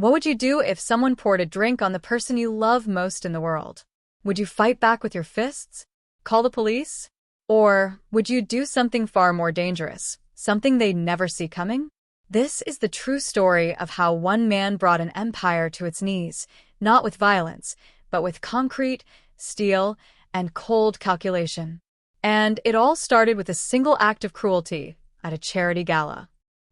What would you do if someone poured a drink on the person you love most in the world? Would you fight back with your fists? Call the police? Or would you do something far more dangerous, something they'd never see coming? This is the true story of how one man brought an empire to its knees, not with violence, but with concrete, steel, and cold calculation. And it all started with a single act of cruelty at a charity gala.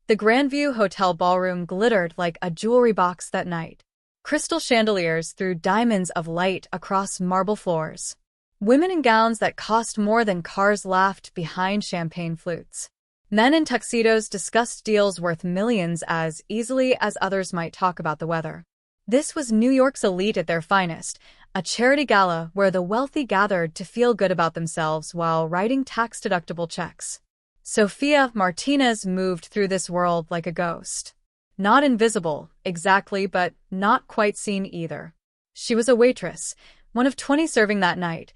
The Grandview Hotel ballroom glittered like a jewelry box that night. Crystal chandeliers threw diamonds of light across marble floors. Women in gowns that cost more than cars laughed behind champagne flutes. Men in tuxedos discussed deals worth millions as easily as others might talk about the weather. This was New York's elite at their finest, a charity gala where the wealthy gathered to feel good about themselves while writing tax-deductible checks. Sofia Martinez moved through this world like a ghost. Not invisible, exactly, but not quite seen either. She was a waitress, one of 20 serving that night,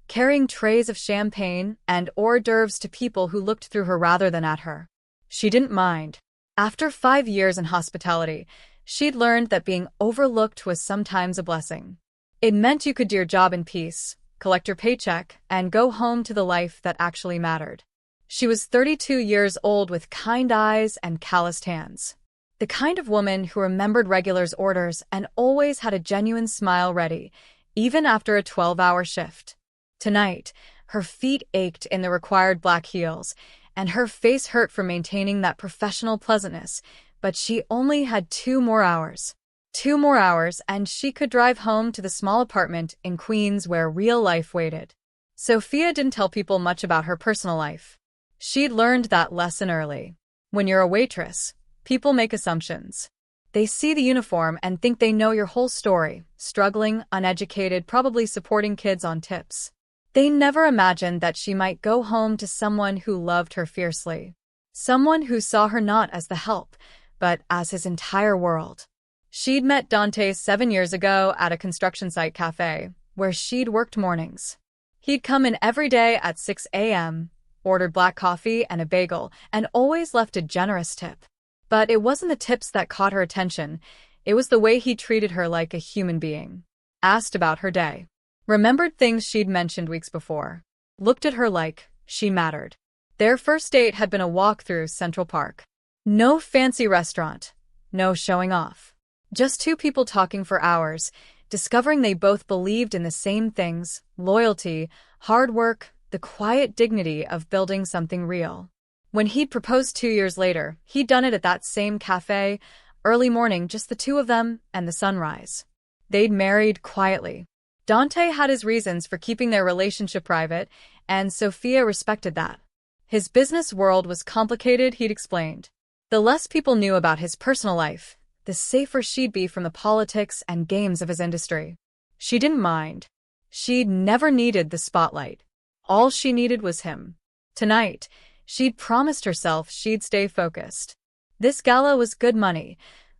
carrying trays of champagne and hors d'oeuvres to people who looked through her rather than at her. She didn't mind. After 5 years in hospitality, she'd learned that being overlooked was sometimes a blessing. It meant you could do your job in peace, collect your paycheck, and go home to the life that actually mattered. She was 32 years old with kind eyes and calloused hands. The kind of woman who remembered regulars' orders and always had a genuine smile ready, even after a 12-hour shift. Tonight, her feet ached in the required black heels, and her face hurt from maintaining that professional pleasantness, but she only had 2 more hours. 2 more hours, and she could drive home to the small apartment in Queens where real life waited. Sofia didn't tell people much about her personal life. She'd learned that lesson early. When you're a waitress, people make assumptions. They see the uniform and think they know your whole story, struggling, uneducated, probably supporting kids on tips. They never imagined that she might go home to someone who loved her fiercely. Someone who saw her not as the help, but as his entire world. She'd met Dante 7 years ago at a construction site cafe, where she'd worked mornings. He'd come in every day at 6 a.m., ordered black coffee and a bagel, and always left a generous tip. But it wasn't the tips that caught her attention, it was the way he treated her like a human being. Asked about her day. Remembered things she'd mentioned weeks before. Looked at her like she mattered. Their first date had been a walk through Central Park. No fancy restaurant. No showing off. Just 2 people talking for hours, discovering they both believed in the same things: loyalty, hard work, the quiet dignity of building something real. When he'd proposed 2 years later, he'd done it at that same cafe, early morning, just the 2 of them and the sunrise. They'd married quietly. Dante had his reasons for keeping their relationship private, and Sofia respected that. His business world was complicated, he'd explained. The less people knew about his personal life, the safer she'd be from the politics and games of his industry. She didn't mind. She'd never needed the spotlight. All she needed was him. Tonight, she'd promised herself she'd stay focused. This gala was good money.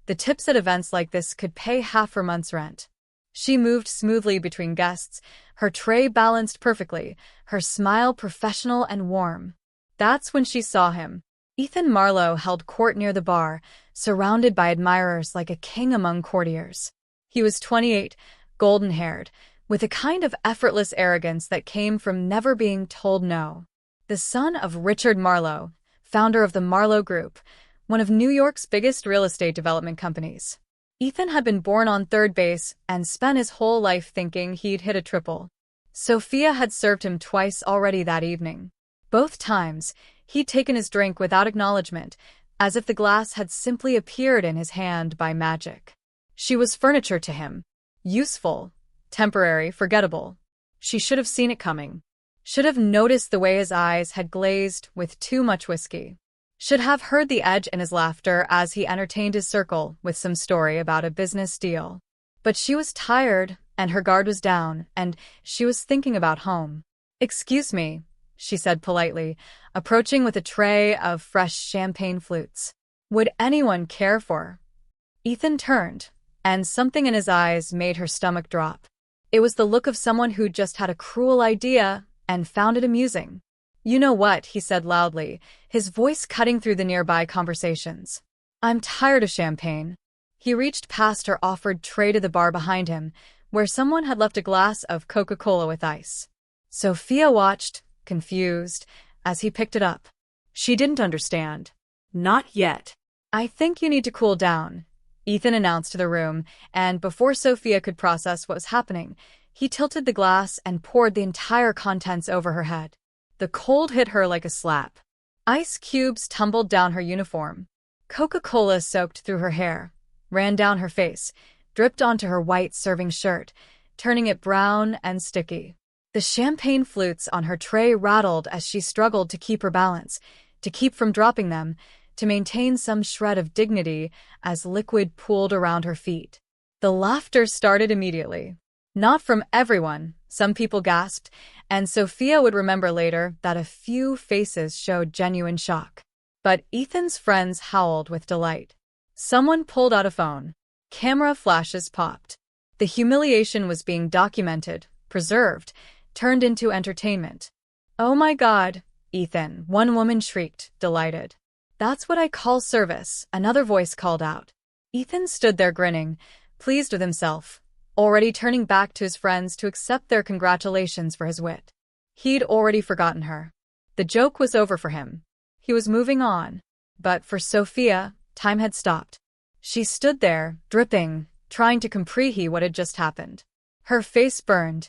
The tips at events like this could pay half her month's rent. She moved smoothly between guests, her tray balanced perfectly, her smile professional and warm. That's when she saw him. Ethan Marlowe held court near the bar, surrounded by admirers like a king among courtiers. He was 28, golden-haired, with a kind of effortless arrogance that came from never being told no. The son of Richard Marlowe, founder of the Marlowe Group, one of New York's biggest real estate development companies. Ethan had been born on third base and spent his whole life thinking he'd hit a triple. Sofia had served him twice already that evening. Both times, he'd taken his drink without acknowledgement, as if the glass had simply appeared in his hand by magic. She was furniture to him. Useful, temporary, forgettable. She should have seen it coming. Should have noticed the way his eyes had glazed with too much whiskey. Should have heard the edge in his laughter as he entertained his circle with some story about a business deal. But she was tired, and her guard was down, and she was thinking about home. "Excuse me," she said politely, approaching with a tray of fresh champagne flutes. "Would anyone care for?" Ethan turned, and something in his eyes made her stomach drop. It was the look of someone who'd just had a cruel idea and found it amusing. "You know what?" he said loudly, his voice cutting through the nearby conversations. "I'm tired of champagne. He reached past her offered tray to the bar behind him, where someone had left a glass of Coca-Cola with ice. Sophia watched, confused, as he picked it up. She didn't understand. Not yet. I think you need to cool down, Ethan announced to the room, and before Sophia could process what was happening, he tilted the glass and poured the entire contents over her head. The cold hit her like a slap. Ice cubes tumbled down her uniform. Coca-Cola soaked through her hair, ran down her face, dripped onto her white serving shirt, turning it brown and sticky. The champagne flutes on her tray rattled as she struggled to keep her balance, to keep from dropping them, to maintain some shred of dignity as liquid pooled around her feet. The laughter started immediately. Not from everyone, some people gasped, and Sophia would remember later that a few faces showed genuine shock. But Ethan's friends howled with delight. Someone pulled out a phone. Camera flashes popped. The humiliation was being documented, preserved, turned into entertainment. "Oh my God, Ethan," one woman shrieked, delighted. "That's what I call service," another voice called out. Ethan stood there grinning, pleased with himself, already turning back to his friends to accept their congratulations for his wit. He'd already forgotten her. The joke was over for him. He was moving on. But for Sophia, time had stopped. She stood there, dripping, trying to comprehend what had just happened. Her face burned,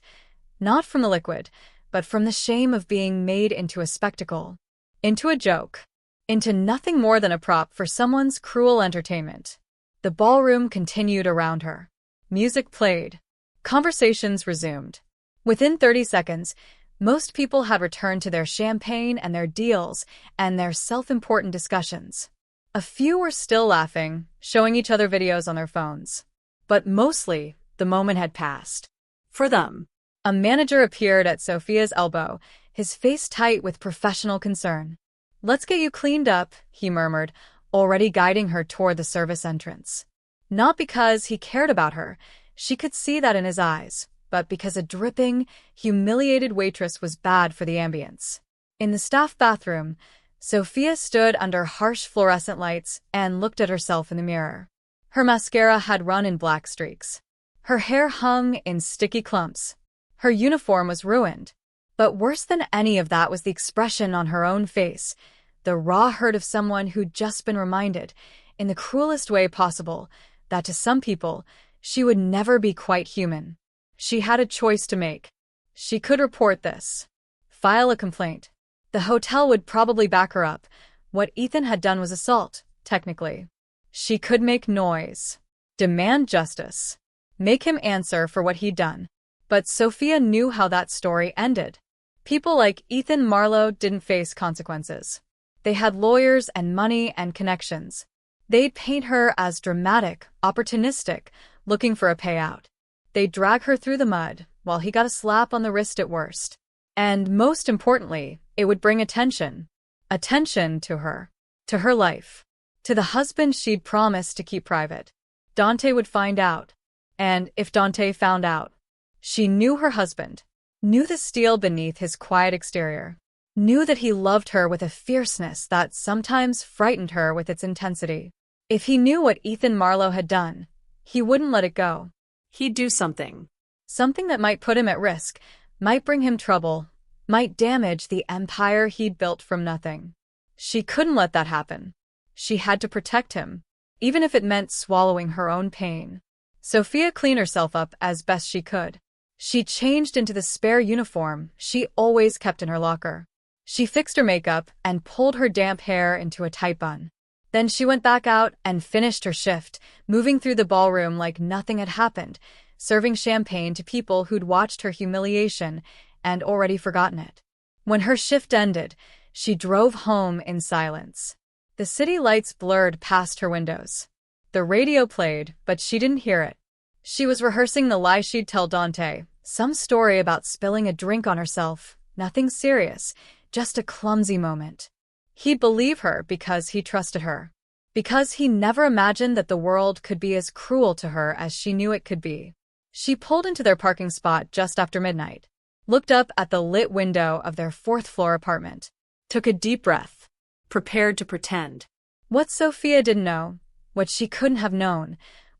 not from the liquid, but from the shame of being made into a spectacle, into a joke, into nothing more than a prop for someone's cruel entertainment. The ballroom continued around her. Music played. Conversations resumed. Within 30 seconds, most people had returned to their champagne and their deals and their self-important discussions. A few were still laughing, showing each other videos on their phones. But mostly, the moment had passed. For them. A manager appeared at Sophia's elbow, his face tight with professional concern. "Let's get you cleaned up," he murmured, already guiding her toward the service entrance. Not because he cared about her, she could see that in his eyes, but because a dripping, humiliated waitress was bad for the ambience. In the staff bathroom, Sophia stood under harsh fluorescent lights and looked at herself in the mirror. Her mascara had run in black streaks. Her hair hung in sticky clumps. Her uniform was ruined. But worse than any of that was the expression on her own face, the raw hurt of someone who'd just been reminded, in the cruelest way possible, that to some people, she would never be quite human. She had a choice to make. She could report this. File a complaint. The hotel would probably back her up. What Ethan had done was assault, technically. She could make noise. Demand justice. Make him answer for what he'd done. But Sophia knew how that story ended. People like Ethan Marlowe didn't face consequences. They had lawyers and money and connections. They'd paint her as dramatic, opportunistic, looking for a payout. They'd drag her through the mud, while he got a slap on the wrist at worst. And most importantly, it would bring attention. Attention to her life, to the husband she'd promised to keep private. Dante would find out. And if Dante found out, she knew her husband, knew the steel beneath his quiet exterior, knew that he loved her with a fierceness that sometimes frightened her with its intensity. If he knew what Ethan Marlowe had done, he wouldn't let it go. He'd do something. Something that might put him at risk, might bring him trouble, might damage the empire he'd built from nothing. She couldn't let that happen. She had to protect him, even if it meant swallowing her own pain. Sophia cleaned herself up as best she could. She changed into the spare uniform she always kept in her locker. She fixed her makeup and pulled her damp hair into a tight bun. Then she went back out and finished her shift, moving through the ballroom like nothing had happened, serving champagne to people who'd watched her humiliation and already forgotten it. When her shift ended, she drove home in silence. The city lights blurred past her windows. The radio played, but she didn't hear it. She was rehearsing the lie she'd tell Dante, some story about spilling a drink on herself, nothing serious, just a clumsy moment. He'd believe her because he trusted her, because he never imagined that the world could be as cruel to her as she knew it could be. She pulled into their parking spot just after midnight, looked up at the lit window of their fourth-floor apartment, took a deep breath, prepared to pretend. What Sophia didn't know, what she couldn't have known,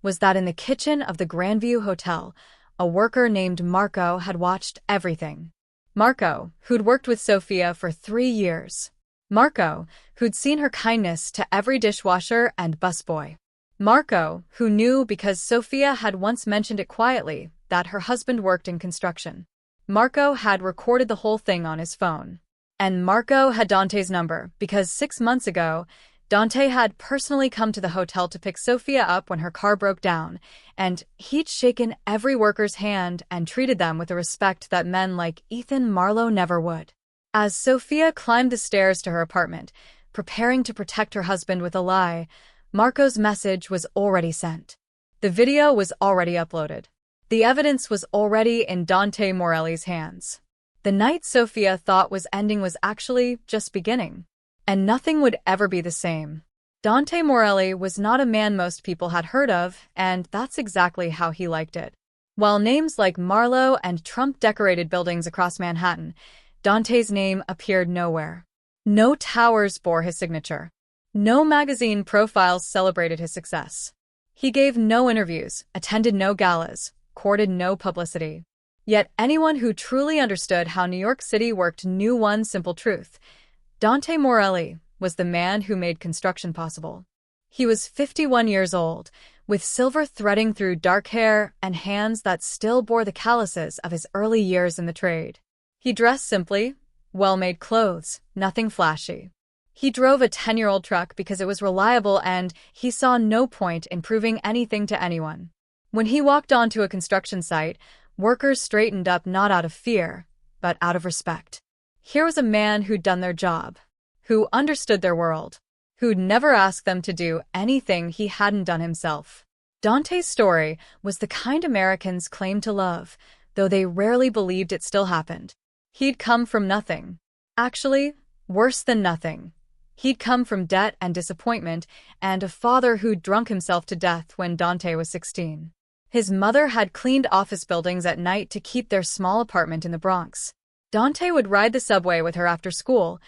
was that in the kitchen of the Grandview Hotel, a worker named Marco had watched everything. Marco, who'd worked with Sophia for 3 years. Marco, who'd seen her kindness to every dishwasher and busboy. Marco, who knew because Sophia had once mentioned it quietly that her husband worked in construction. Marco had recorded the whole thing on his phone. And Marco had Dante's number because 6 months ago, Dante had personally come to the hotel to pick Sophia up when her car broke down, and he'd shaken every worker's hand and treated them with a respect that men like Ethan Marlowe never would. As Sophia climbed the stairs to her apartment, preparing to protect her husband with a lie, Marco's message was already sent. The video was already uploaded. The evidence was already in Dante Morelli's hands. The night Sophia thought was ending was actually just beginning. And nothing would ever be the same. Dante Morelli was not a man most people had heard of, and that's exactly how he liked it. While names like Marlowe and Trump decorated buildings across Manhattan, Dante's name appeared nowhere. No towers bore his signature. No magazine profiles celebrated his success. He gave no interviews, attended no galas, courted no publicity. Yet anyone who truly understood how New York City worked knew one simple truth. Dante Morelli was the man who made construction possible. He was 51 years old, with silver threading through dark hair and hands that still bore the calluses of his early years in the trade. He dressed simply, well-made clothes, nothing flashy. He drove a 10-year-old truck because it was reliable and he saw no point in proving anything to anyone. When he walked onto a construction site, workers straightened up not out of fear, but out of respect. Here was a man who'd done their job, who understood their world, who'd never asked them to do anything he hadn't done himself. Dante's story was the kind Americans claimed to love, though they rarely believed it still happened. He'd come from nothing. Actually, worse than nothing. He'd come from debt and disappointment, and a father who'd drunk himself to death when Dante was 16. His mother had cleaned office buildings at night to keep their small apartment in the Bronx. Dante would ride the subway with her after school,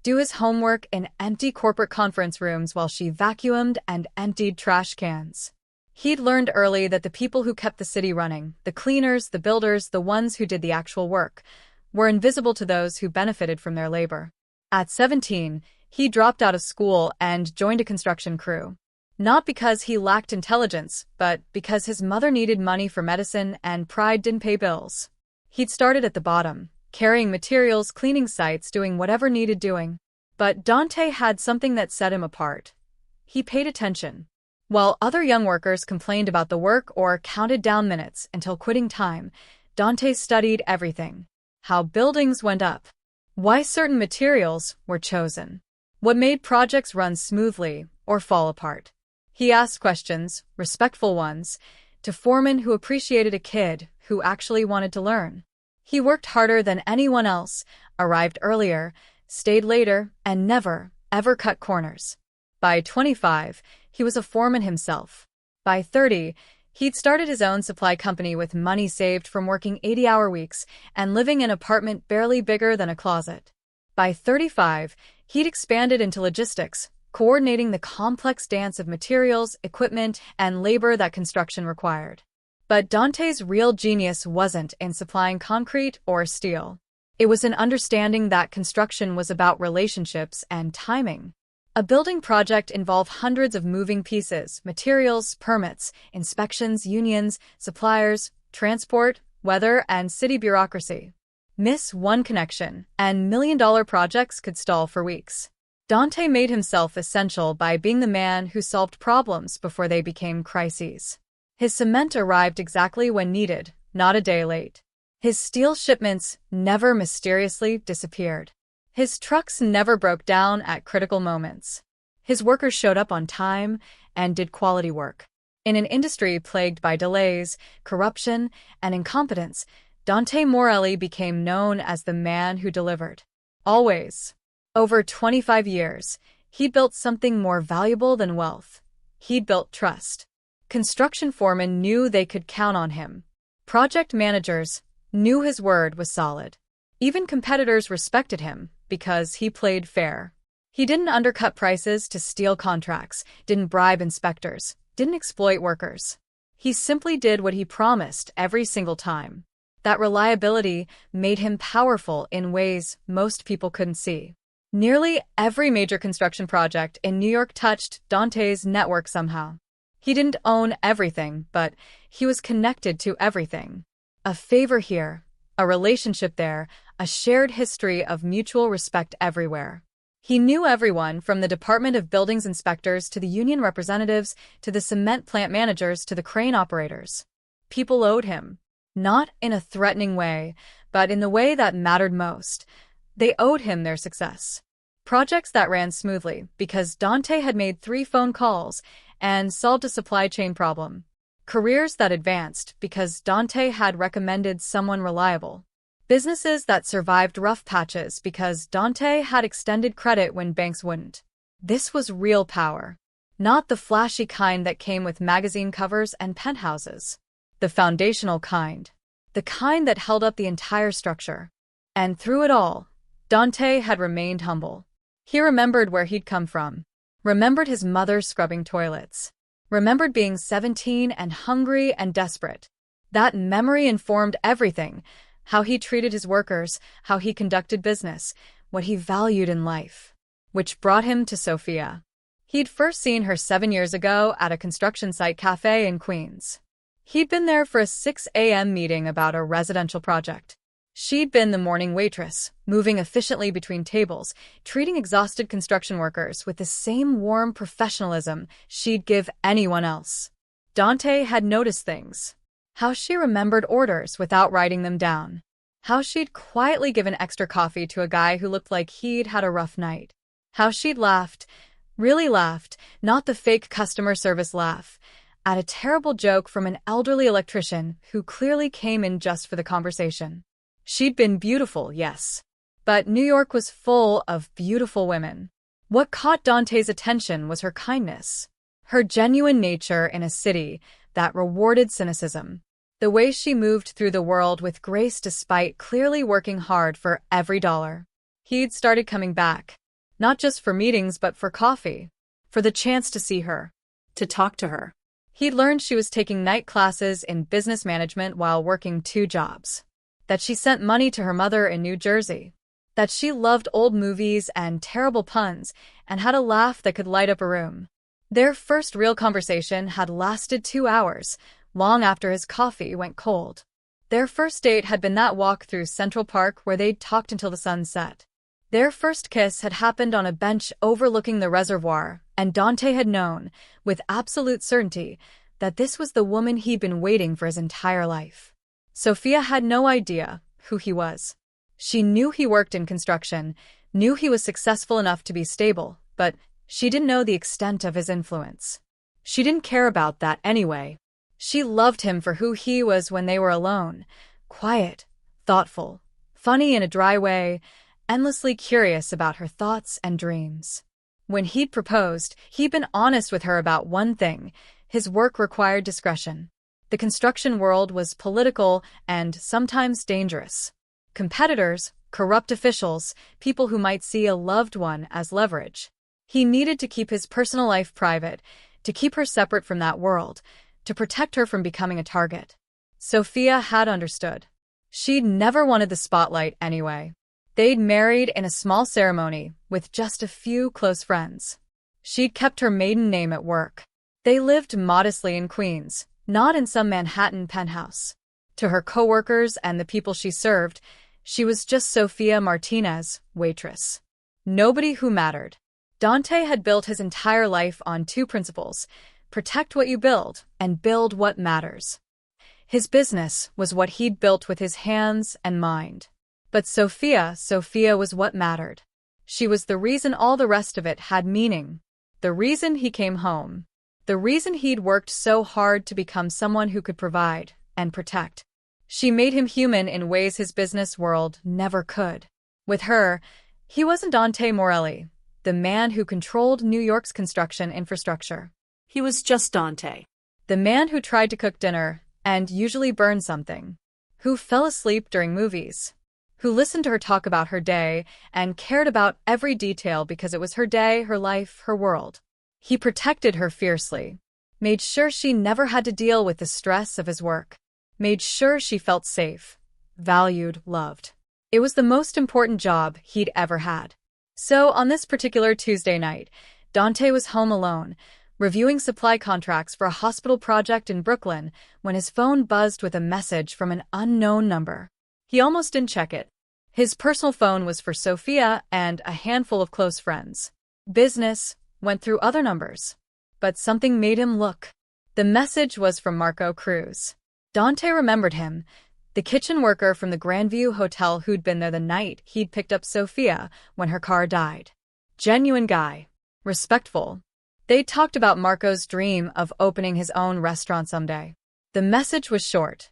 do his homework in empty corporate conference rooms while she vacuumed and emptied trash cans. He'd learned early that the people who kept the city running, the cleaners, the builders, the ones who did the actual work, were invisible to those who benefited from their labor. At 17, he dropped out of school and joined a construction crew. Not because he lacked intelligence, but because his mother needed money for medicine and pride didn't pay bills. He'd started at the bottom, carrying materials, cleaning sites, doing whatever needed doing. But Dante had something that set him apart. He paid attention. While other young workers complained about the work or counted down minutes until quitting time, Dante studied everything. How buildings went up. Why certain materials were chosen. What made projects run smoothly or fall apart. He asked questions, respectful ones, to foremen who appreciated a kid who actually wanted to learn. He worked harder than anyone else, arrived earlier, stayed later, and never, ever cut corners. By 25, he was a foreman himself. By 30, he'd started his own supply company with money saved from working 80-hour weeks and living in an apartment barely bigger than a closet. By 35, he'd expanded into logistics, coordinating the complex dance of materials, equipment, and labor that construction required. But Dante's real genius wasn't in supplying concrete or steel. It was in understanding that construction was about relationships and timing. A building project involved hundreds of moving pieces, materials, permits, inspections, unions, suppliers, transport, weather, and city bureaucracy. Miss one connection, and million-dollar projects could stall for weeks. Dante made himself essential by being the man who solved problems before they became crises. His cement arrived exactly when needed, not a day late. His steel shipments never mysteriously disappeared. His trucks never broke down at critical moments. His workers showed up on time and did quality work. In an industry plagued by delays, corruption, and incompetence, Dante Morelli became known as the man who delivered. Always. Over 25 years, he'd built something more valuable than wealth. He'd built trust. Construction foremen knew they could count on him. Project managers knew his word was solid. Even competitors respected him because he played fair. He didn't undercut prices to steal contracts, didn't bribe inspectors, didn't exploit workers. He simply did what he promised every single time. That reliability made him powerful in ways most people couldn't see. Nearly every major construction project in New York touched Dante's network somehow. He didn't own everything, but he was connected to everything. A favor here, a relationship there, a shared history of mutual respect everywhere. He knew everyone from the Department of Buildings inspectors to the union representatives to the cement plant managers to the crane operators. People owed him, not in a threatening way, but in the way that mattered most. They owed him their success. Projects that ran smoothly because Dante had made 3 phone calls and solved a supply chain problem. Careers that advanced because Dante had recommended someone reliable. Businesses that survived rough patches because Dante had extended credit when banks wouldn't. This was real power, not the flashy kind that came with magazine covers and penthouses. The foundational kind. The kind that held up the entire structure. And through it all, Dante had remained humble. He remembered where he'd come from. Remembered his mother scrubbing toilets. Remembered being 17 and hungry and desperate. That memory informed everything. How he treated his workers, how he conducted business, what he valued in life. Which brought him to Sophia. He'd first seen her 7 years ago at a construction site cafe in Queens. He'd been there for a 6 a.m. meeting about a residential project. She'd been the morning waitress, moving efficiently between tables, treating exhausted construction workers with the same warm professionalism she'd give anyone else. Dante had noticed things. How she remembered orders without writing them down. How she'd quietly given extra coffee to a guy who looked like he'd had a rough night. How she'd laughed, really laughed, not the fake customer service laugh, at a terrible joke from an elderly electrician who clearly came in just for the conversation. She'd been beautiful, yes. But New York was full of beautiful women. What caught Dante's attention was her kindness. Her genuine nature in a city that rewarded cynicism. The way she moved through the world with grace despite clearly working hard for every dollar. He'd started coming back. Not just for meetings but for coffee. For the chance to see her. To talk to her. He'd learned she was taking night classes in business management while working 2 jobs. That she sent money to her mother in New Jersey. That she loved old movies and terrible puns and had a laugh that could light up a room. Their first real conversation had lasted 2 hours, long after his coffee went cold. Their first date had been that walk through Central Park where they'd talked until the sun set. Their first kiss had happened on a bench overlooking the reservoir, and Dante had known, with absolute certainty, that this was the woman he'd been waiting for his entire life. Sophia had no idea who he was. She knew he worked in construction, knew he was successful enough to be stable, but she didn't know the extent of his influence. She didn't care about that anyway. She loved him for who he was when they were alone, quiet, thoughtful, funny in a dry way, endlessly curious about her thoughts and dreams. When he'd proposed, he'd been honest with her about one thing: his work required discretion. The construction world was political and sometimes dangerous. Competitors, corrupt officials, people who might see a loved one as leverage. He needed to keep his personal life private, to keep her separate from that world, to protect her from becoming a target. Sophia had understood. She'd never wanted the spotlight anyway. They'd married in a small ceremony with just a few close friends. She'd kept her maiden name at work. They lived modestly in Queens, not in some Manhattan penthouse. To her coworkers and the people she served, she was just Sophia Martinez, waitress. Nobody who mattered. Dante had built his entire life on 2 principles: protect what you build and build what matters. His business was what he'd built with his hands and mind. But Sophia was what mattered. She was the reason all the rest of it had meaning. The reason he came home. The reason he'd worked so hard to become someone who could provide and protect. She made him human in ways his business world never could. With her, he wasn't Dante Morelli, the man who controlled New York's construction infrastructure. He was just Dante. The man who tried to cook dinner and usually burned something. Who fell asleep during movies. Who listened to her talk about her day and cared about every detail because it was her day, her life, her world. He protected her fiercely. Made sure she never had to deal with the stress of his work. Made sure she felt safe, valued, loved. It was the most important job he'd ever had. So, on this particular Tuesday night, Dante was home alone, reviewing supply contracts for a hospital project in Brooklyn, when his phone buzzed with a message from an unknown number. He almost didn't check it. His personal phone was for Sophia and a handful of close friends. Business went through other numbers. But something made him look. The message was from Marco Cruz. Dante remembered him, the kitchen worker from the Grandview Hotel who'd been there the night he'd picked up Sophia when her car died. Genuine guy. Respectful. They talked about Marco's dream of opening his own restaurant someday. The message was short.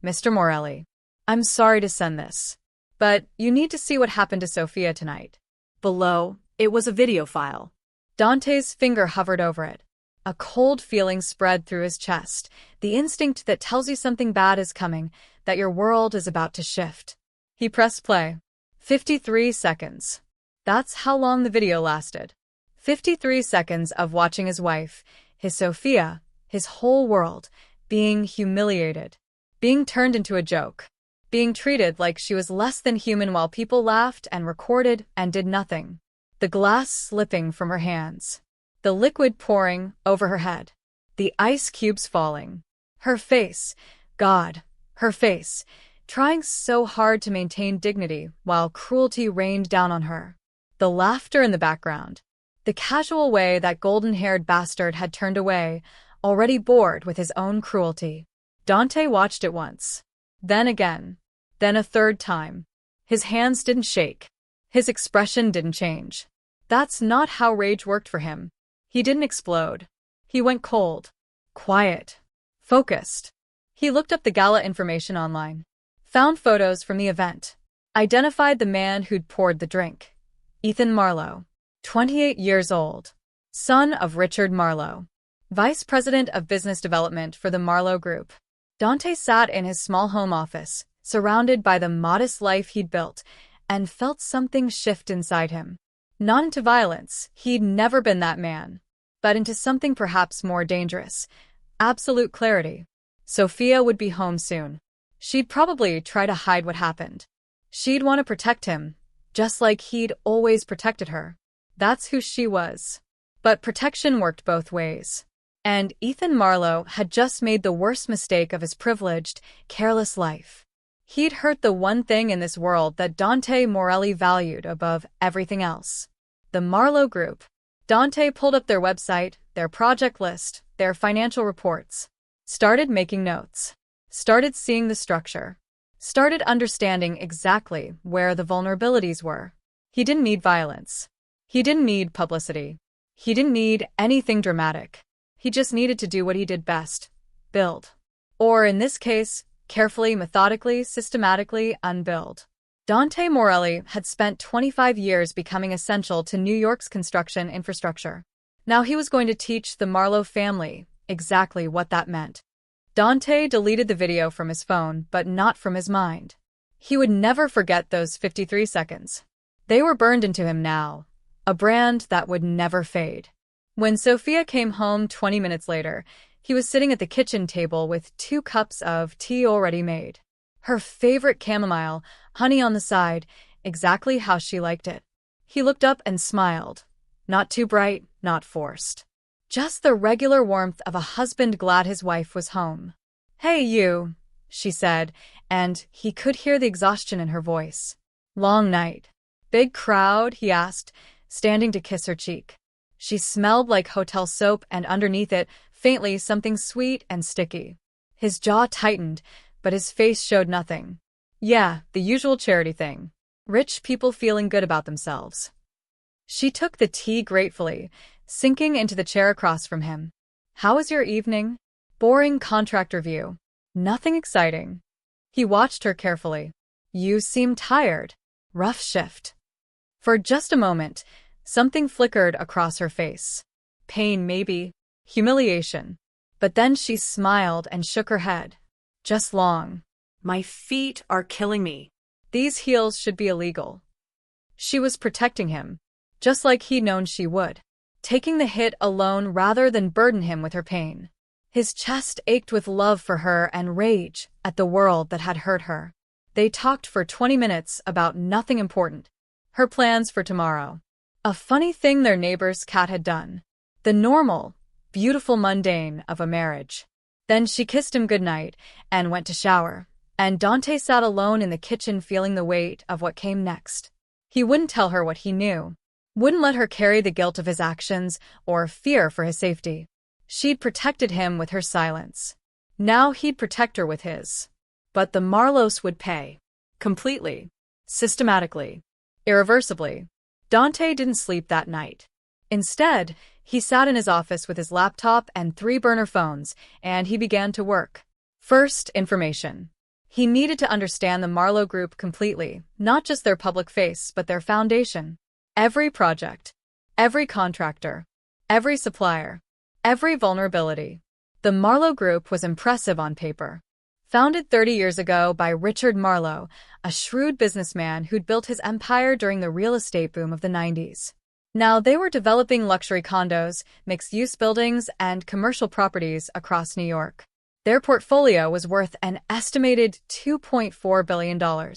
Mr. Morelli, I'm sorry to send this, but you need to see what happened to Sophia tonight. Below, it was a video file. Dante's finger hovered over it. A cold feeling spread through his chest, the instinct that tells you something bad is coming, that your world is about to shift. He pressed play. 53 seconds. That's how long the video lasted. 53 seconds of watching his wife, his Sophia, his whole world, being humiliated, being turned into a joke, being treated like she was less than human while people laughed and recorded and did nothing. The glass slipping from her hands. The liquid pouring over her head. The ice cubes falling. Her face, God, her face, trying so hard to maintain dignity while cruelty rained down on her. The laughter in the background. The casual way that golden-haired bastard had turned away, already bored with his own cruelty. Dante watched it once. Then again. Then a third time. His hands didn't shake. His expression didn't change. That's not how rage worked for him. He didn't explode. He went cold. Quiet. Focused. He looked up the gala information online. Found photos from the event. Identified the man who'd poured the drink. Ethan Marlowe. 28 years old. Son of Richard Marlowe. Vice President of Business Development for the Marlowe Group. Dante sat in his small home office, surrounded by the modest life he'd built, and felt something shift inside him. Not into violence, he'd never been that man, but into something perhaps more dangerous. Absolute clarity. Sophia would be home soon. She'd probably try to hide what happened. She'd want to protect him, just like he'd always protected her. That's who she was. But protection worked both ways. And Ethan Marlowe had just made the worst mistake of his privileged, careless life. He'd hurt the one thing in this world that Dante Morelli valued above everything else. The Marlowe Group. Dante pulled up their website, their project list, their financial reports. Started making notes. Started seeing the structure. Started understanding exactly where the vulnerabilities were. He didn't need violence. He didn't need publicity. He didn't need anything dramatic. He just needed to do what he did best. Build. Or in this case, carefully, methodically, systematically unbuild. Dante Morelli had spent 25 years becoming essential to New York's construction infrastructure. Now he was going to teach the Marlowe family exactly what that meant. Dante deleted the video from his phone, but not from his mind. He would never forget those 53 seconds. They were burned into him now, a brand that would never fade. When Sophia came home 20 minutes later, he was sitting at the kitchen table with 2 cups of tea already made. Her favorite chamomile, honey on the side, exactly how she liked it. He looked up and smiled. Not too bright, not forced. Just the regular warmth of a husband glad his wife was home. "Hey, you," she said, and he could hear the exhaustion in her voice. "Long night. Big crowd?" he asked, standing to kiss her cheek. She smelled like hotel soap, and underneath it, faintly, something sweet and sticky. His jaw tightened, but his face showed nothing. Yeah, the usual charity thing. Rich people feeling good about themselves. She took the tea gratefully, sinking into the chair across from him. "How was your evening?" "Boring contract review. Nothing exciting." He watched her carefully. "You seem tired. Rough shift." For just a moment, something flickered across her face. Pain, maybe. Humiliation. But then she smiled and shook her head. "Just long. My feet are killing me." These heels should be illegal. She was protecting him, just like he'd known she would. taking the hit alone rather than burden him with her pain. His chest ached with love for her and rage at the world that had hurt her. They talked for 20 minutes about nothing important. Her plans for tomorrow. A funny thing their neighbor's cat had done. The normal, beautiful mundane of a marriage. Then she kissed him goodnight and went to shower, and Dante sat alone in the kitchen feeling the weight of what came next. He wouldn't tell her what he knew. Wouldn't let her carry the guilt of his actions or fear for his safety. She'd protected him with her silence. Now he'd protect her with his. But the Marlos would pay. Completely. Systematically. Irreversibly. Dante didn't sleep that night. Instead, he sat in his office with his laptop and 3 burner phones, and he began to work. First, information. He needed to understand the Marlowe Group completely, not just their public face, but their foundation. Every project, every contractor, every supplier, every vulnerability. The Marlowe Group was impressive on paper. Founded 30 years ago by Richard Marlowe, a shrewd businessman who'd built his empire during the real estate boom of the 90s. Now they were developing luxury condos, mixed-use buildings, and commercial properties across New York. Their portfolio was worth an estimated $2.4 billion.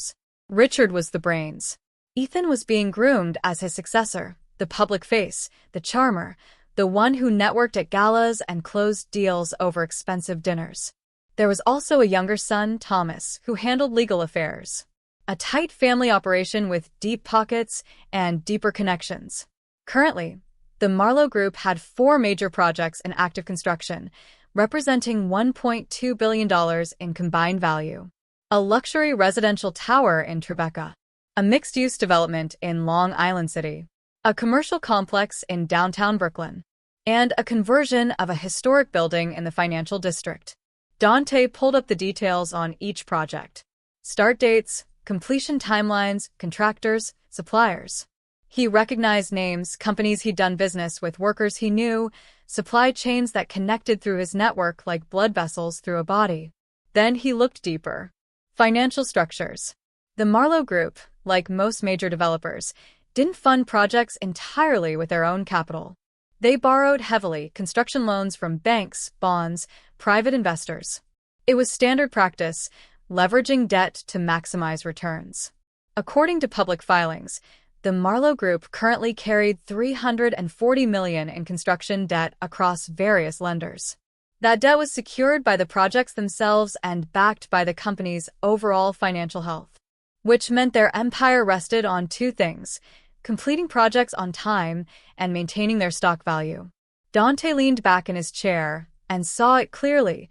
Richard was the brains. Ethan was being groomed as his successor, the public face, the charmer, the one who networked at galas and closed deals over expensive dinners. There was also a younger son, Thomas, who handled legal affairs. A tight family operation with deep pockets and deeper connections. Currently, the Marlowe Group had 4 major projects in active construction, representing $1.2 billion in combined value. A luxury residential tower in Tribeca. A mixed-use development in Long Island City. A commercial complex in downtown Brooklyn. And a conversion of a historic building in the financial district. Dante pulled up the details on each project. Start dates, completion timelines, contractors, suppliers. He recognized names, companies he'd done business with, workers he knew, supply chains that connected through his network like blood vessels through a body. Then he looked deeper. Financial structures. The Marlowe Group, like most major developers, didn't fund projects entirely with their own capital. They borrowed heavily construction loans from banks, bonds, private investors. It was standard practice, leveraging debt to maximize returns. According to public filings, the Marlowe Group currently carried $340 million in construction debt across various lenders. That debt was secured by the projects themselves and backed by the company's overall financial health, which meant their empire rested on 2 things: completing projects on time and maintaining their stock value. Dante leaned back in his chair and saw it clearly,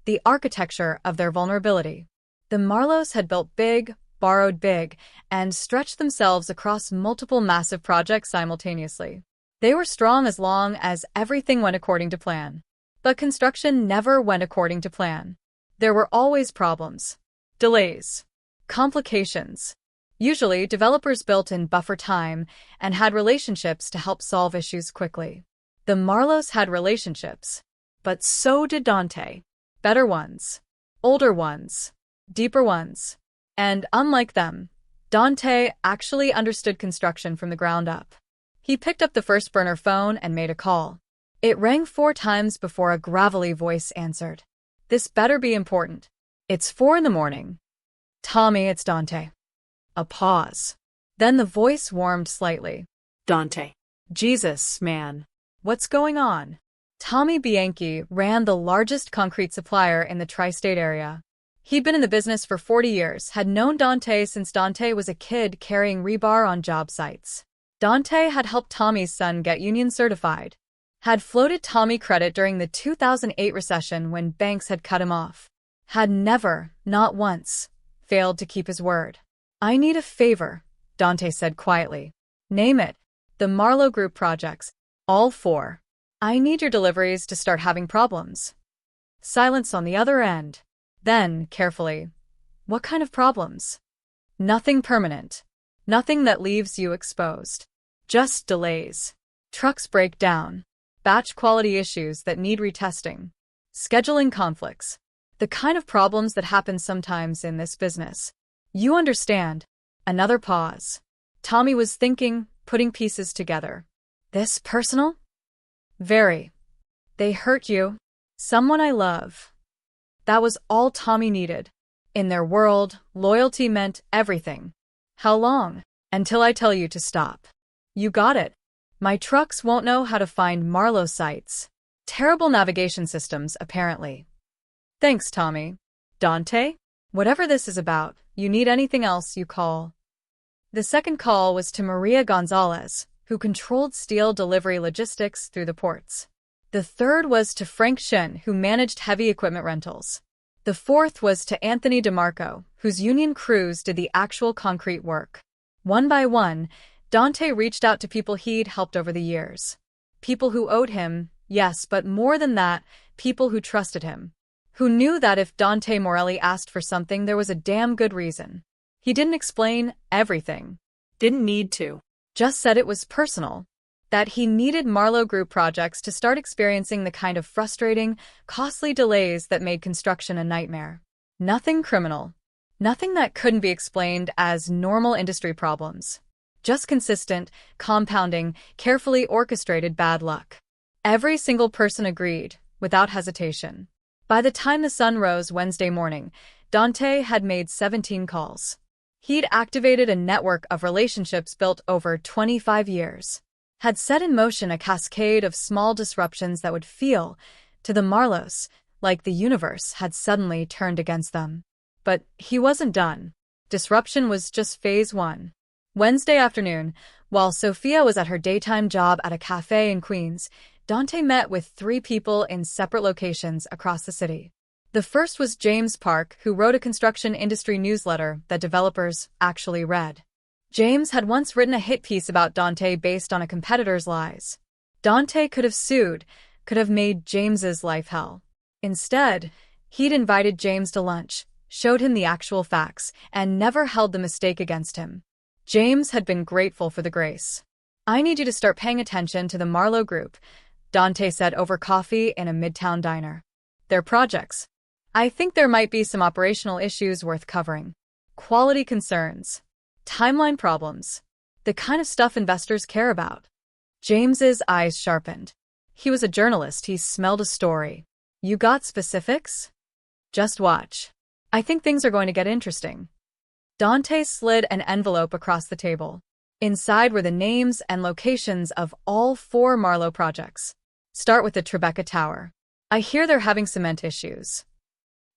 the architecture of their vulnerability. The Marlowes had built big, borrowed big, and stretched themselves across multiple massive projects simultaneously. They were strong as long as everything went according to plan. But construction never went according to plan. There were always problems, delays, complications. Usually, developers built in buffer time and had relationships to help solve issues quickly. The Marlowes had relationships, but so did Dante. Better ones, older ones, deeper ones. And unlike them, Dante actually understood construction from the ground up. He picked up the first burner phone and made a call. It rang 4 times before a gravelly voice answered. This better be important. It's 4 in the morning. Tommy, it's Dante. A pause. Then the voice warmed slightly. Dante. Jesus, man. What's going on? Tommy Bianchi ran the largest concrete supplier in the tri-state area. He'd been in the business for 40 years, had known Dante since Dante was a kid carrying rebar on job sites. Dante had helped Tommy's son get union certified. Had floated Tommy credit during the 2008 recession when banks had cut him off. Had never, not once, failed to keep his word. I need a favor, Dante said quietly. Name it. The Marlowe Group projects. All 4. I need your deliveries to start having problems. Silence on the other end. Then, carefully. What kind of problems? Nothing permanent. Nothing that leaves you exposed. Just delays. Trucks break down. Batch quality issues that need retesting. Scheduling conflicts. The kind of problems that happen sometimes in this business. You understand. Another pause. Tommy was thinking, putting pieces together. This personal? Very. They hurt you. Someone I love. That was all Tommy needed. In their world, loyalty meant everything. How long? Until I tell you to stop. You got it. My trucks won't know how to find Marlowe sites. Terrible navigation systems, apparently. Thanks, Tommy. Dante? Whatever this is about, you need anything else, you call. The second call was to Maria Gonzalez, who controlled steel delivery logistics through the ports. The third was to Frank Shin, who managed heavy equipment rentals. The fourth was to Anthony DeMarco, whose union crews did the actual concrete work. One by one, Dante reached out to people he'd helped over the years. People who owed him, yes, but more than that, people who trusted him. Who knew that if Dante Morelli asked for something, there was a damn good reason. He didn't explain everything. Didn't need to. Just said it was personal. That he needed Marlowe Group projects to start experiencing the kind of frustrating, costly delays that made construction a nightmare. Nothing criminal. Nothing that couldn't be explained as normal industry problems. Just consistent, compounding, carefully orchestrated bad luck. Every single person agreed, without hesitation. By the time the sun rose Wednesday morning, Dante had made 17 calls. He'd activated a network of relationships built over 25 years. Had set in motion a cascade of small disruptions that would feel, to the Marlowes, like the universe had suddenly turned against them. But he wasn't done. Disruption was just phase one. Wednesday afternoon, while Sophia was at her daytime job at a cafe in Queens, Dante met with 3 people in separate locations across the city. The first was James Park, who wrote a construction industry newsletter that developers actually read. James had once written a hit piece about Dante based on a competitor's lies. Dante could have sued, could have made James's life hell. Instead, he'd invited James to lunch, showed him the actual facts, and never held the mistake against him. James had been grateful for the grace. I need you to start paying attention to the Marlowe Group, Dante said over coffee in a midtown diner. Their projects. I think there might be some operational issues worth covering. Quality concerns. Timeline problems. The kind of stuff investors care about. James's eyes sharpened. He was a journalist, he smelled a story. You got specifics? Just watch. I think things are going to get interesting. Dante slid an envelope across the table. Inside were the names and locations of all 4 Marlowe projects. Start with the Tribeca Tower. I hear they're having cement issues.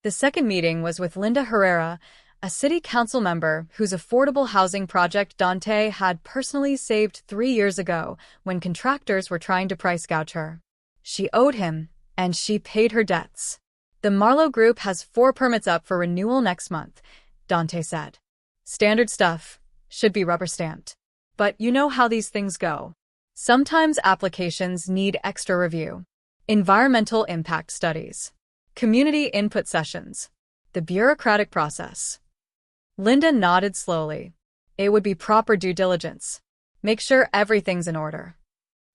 The second meeting was with Linda Herrera, a city council member whose affordable housing project Dante had personally saved 3 years ago when contractors were trying to price gouge her. She owed him, and she paid her debts. The Marlowe Group has 4 permits up for renewal next month, Dante said. Standard stuff, should be rubber-stamped. But you know how these things go. Sometimes applications need extra review. Environmental impact studies. Community input sessions. The bureaucratic process. Linda nodded slowly. It would be proper due diligence. Make sure everything's in order.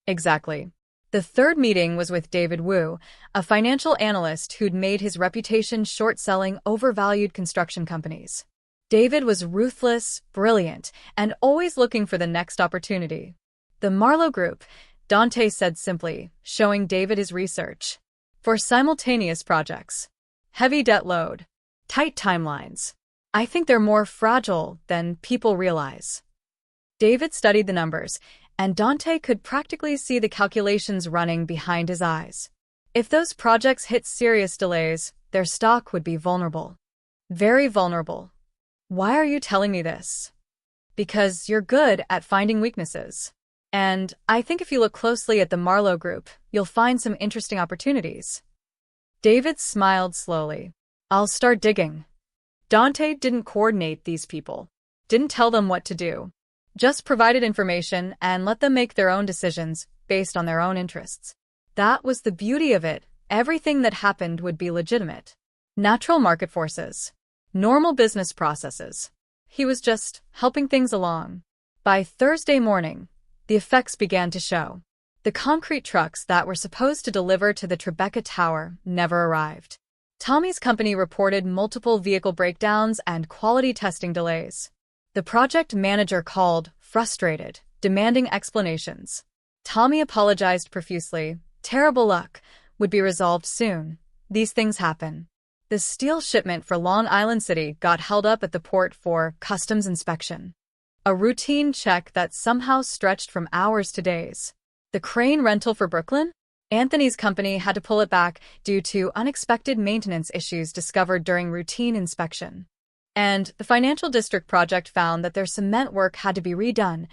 Exactly. The third meeting was with David Wu, a financial analyst who'd made his reputation short-selling overvalued construction companies. David was ruthless, brilliant, and always looking for the next opportunity. The Marlowe Group, Dante said simply, showing David his research. For simultaneous projects. Heavy debt load. Tight timelines. I think they're more fragile than people realize. David studied the numbers, and Dante could practically see the calculations running behind his eyes. If those projects hit serious delays, their stock would be vulnerable. Very vulnerable. Why are you telling me this? Because you're good at finding weaknesses. And I think if you look closely at the Marlowe Group, you'll find some interesting opportunities. David smiled slowly. I'll start digging. Dante didn't coordinate these people. Didn't tell them what to do. Just provided information and let them make their own decisions based on their own interests. That was the beauty of it. Everything that happened would be legitimate. Natural market forces. Normal business processes. He was just helping things along. By Thursday morning, the effects began to show. The concrete trucks that were supposed to deliver to the Tribeca Tower never arrived. Tommy's company reported multiple vehicle breakdowns and quality testing delays. The project manager called, frustrated, demanding explanations. Tommy apologized profusely, Terrible luck. Would be resolved soon. These things happen. The steel shipment for Long Island City got held up at the port for customs inspection. A routine check that somehow stretched from hours to days. The crane rental for Brooklyn? Anthony's company had to pull it back due to unexpected maintenance issues discovered during routine inspection. And the financial district project found that their cement work had to be redone.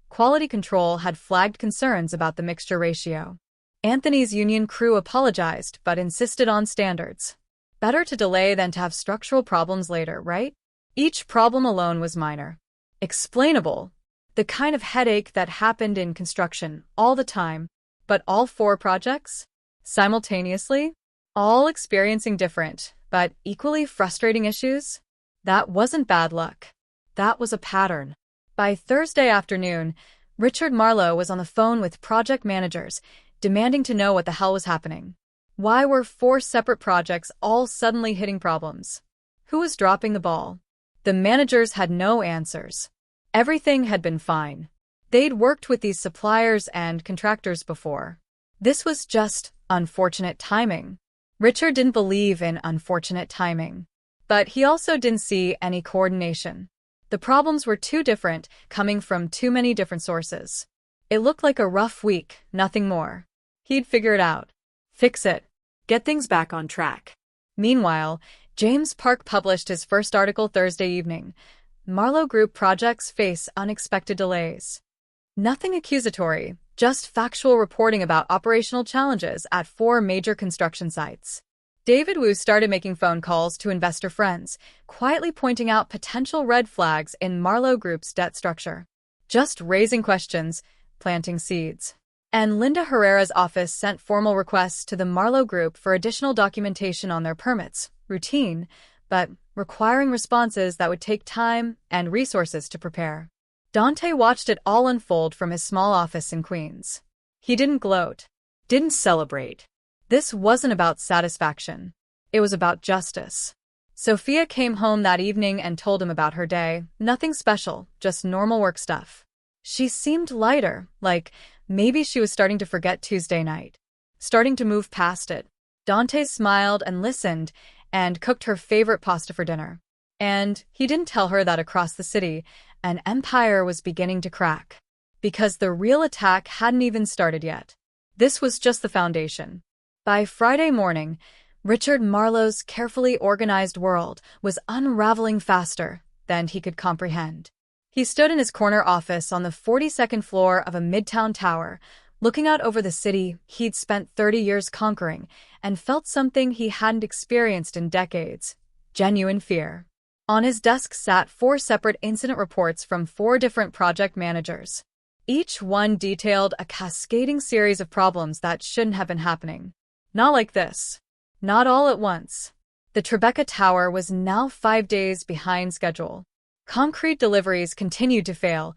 Quality control had flagged concerns about the mixture ratio. Anthony's union crew apologized but insisted on standards. Better to delay than to have structural problems later, right? Each problem alone was minor. Explainable. The kind of headache that happened in construction all the time, but all 4 projects? Simultaneously? All experiencing different, but equally frustrating issues? That wasn't bad luck. That was a pattern. By Thursday afternoon, Richard Marlowe was on the phone with project managers, demanding to know what the hell was happening. Why were 4 separate projects all suddenly hitting problems? Who was dropping the ball? The managers had no answers. Everything had been fine. They'd worked with these suppliers and contractors before. This was just unfortunate timing. Richard didn't believe in unfortunate timing. But he also didn't see any coordination. The problems were too different, coming from too many different sources. It looked like a rough week, nothing more. He'd figure it out. Fix it. Get things back on track. Meanwhile, James Park published his first article Thursday evening. Marlowe Group projects face unexpected delays. Nothing accusatory, just factual reporting about operational challenges at 4 major construction sites. David Wu started making phone calls to investor friends, quietly pointing out potential red flags in Marlowe Group's debt structure. Just raising questions, planting seeds. And Linda Herrera's office sent formal requests to the Marlowe Group for additional documentation on their permits, routine, but requiring responses that would take time and resources to prepare. Dante watched it all unfold from his small office in Queens. He didn't gloat, didn't celebrate. This wasn't about satisfaction. It was about justice. Sophia came home that evening and told him about her day. Nothing special, just normal work stuff. She seemed lighter, like maybe she was starting to forget Tuesday night. Starting to move past it. Dante smiled and listened and cooked her favorite pasta for dinner. And he didn't tell her that across the city, an empire was beginning to crack. Because the real attack hadn't even started yet. This was just the foundation. By Friday morning, Richard Marlowe's carefully organized world was unraveling faster than he could comprehend. He stood in his corner office on the 42nd floor of a midtown tower, looking out over the city he'd spent 30 years conquering, and felt something he hadn't experienced in decades: genuine fear. On his desk sat 4 separate incident reports from 4 different project managers. Each one detailed a cascading series of problems that shouldn't have been happening. Not like this. Not all at once. The Tribeca Tower was now 5 days behind schedule. Concrete deliveries continued to fail,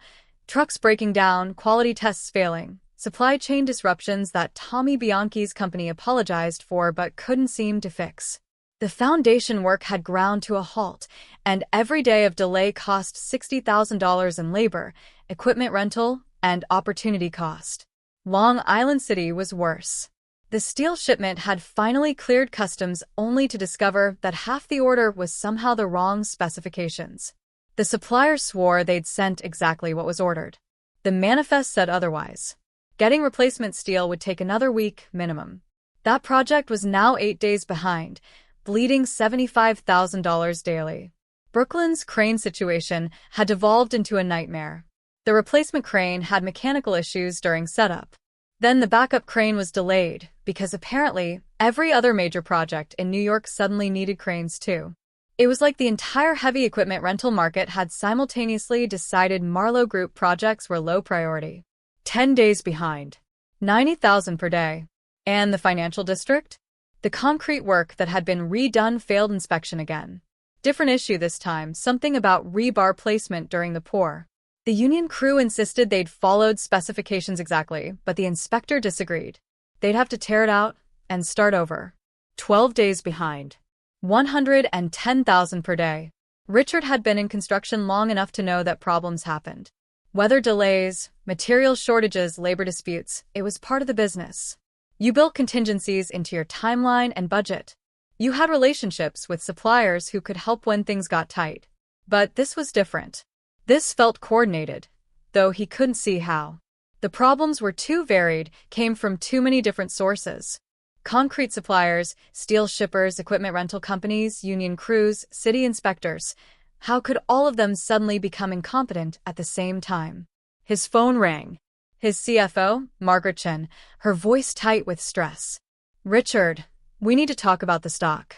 trucks breaking down, quality tests failing, supply chain disruptions that Tommy Bianchi's company apologized for but couldn't seem to fix. The foundation work had ground to a halt, and every day of delay cost $60,000 in labor, equipment rental, and opportunity cost. Long Island City was worse. The steel shipment had finally cleared customs only to discover that half the order was somehow the wrong specifications. The supplier swore they'd sent exactly what was ordered. The manifest said otherwise. Getting replacement steel would take another week minimum. That project was now 8 days behind, bleeding $75,000 daily. Brooklyn's crane situation had devolved into a nightmare. The replacement crane had mechanical issues during setup. Then the backup crane was delayed because apparently every other major project in New York suddenly needed cranes too. It was like the entire heavy equipment rental market had simultaneously decided Marlowe Group projects were low priority. 10 days behind. 90,000 per day. And the financial district? The concrete work that had been redone failed inspection again. Different issue this time, something about rebar placement during the pour. The union crew insisted they'd followed specifications exactly, but the inspector disagreed. They'd have to tear it out and start over. 12 days behind. 110,000 per day. Richard had been in construction long enough to know that problems happened. Weather delays, material shortages, labor disputes, it was part of the business. You built contingencies into your timeline and budget. You had relationships with suppliers who could help when things got tight. But this was different. This felt coordinated, though he couldn't see how. The problems were too varied, came from too many different sources. Concrete suppliers, steel shippers, equipment rental companies, union crews, city inspectors. How could all of them suddenly become incompetent at the same time? His phone rang. His CFO, Margaret Chen, her voice tight with stress. "Richard, we need to talk about the stock."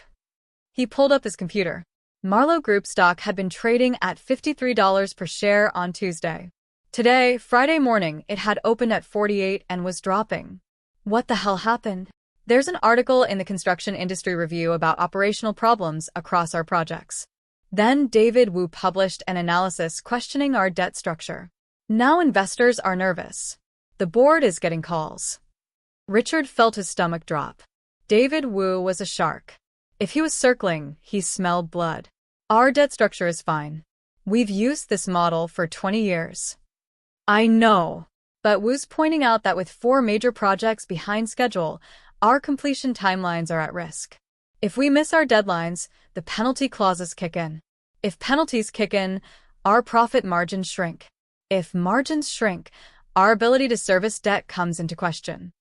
He pulled up his computer. Marlowe Group stock had been trading at $53 per share on Tuesday. Today, Friday morning, it had opened at 48 and was dropping. What the hell happened? There's an article in the Construction Industry Review about operational problems across our projects. Then David Wu published an analysis questioning our debt structure. Now investors are nervous. The board is getting calls. Richard felt his stomach drop. David Wu was a shark. If he was circling, he smelled blood. Our debt structure is fine. We've used this model for 20 years. I know. But Wu's pointing out that with 4 major projects behind schedule, our completion timelines are at risk. If we miss our deadlines, the penalty clauses kick in. If penalties kick in, our profit margins shrink. If margins shrink, our ability to service debt comes into question.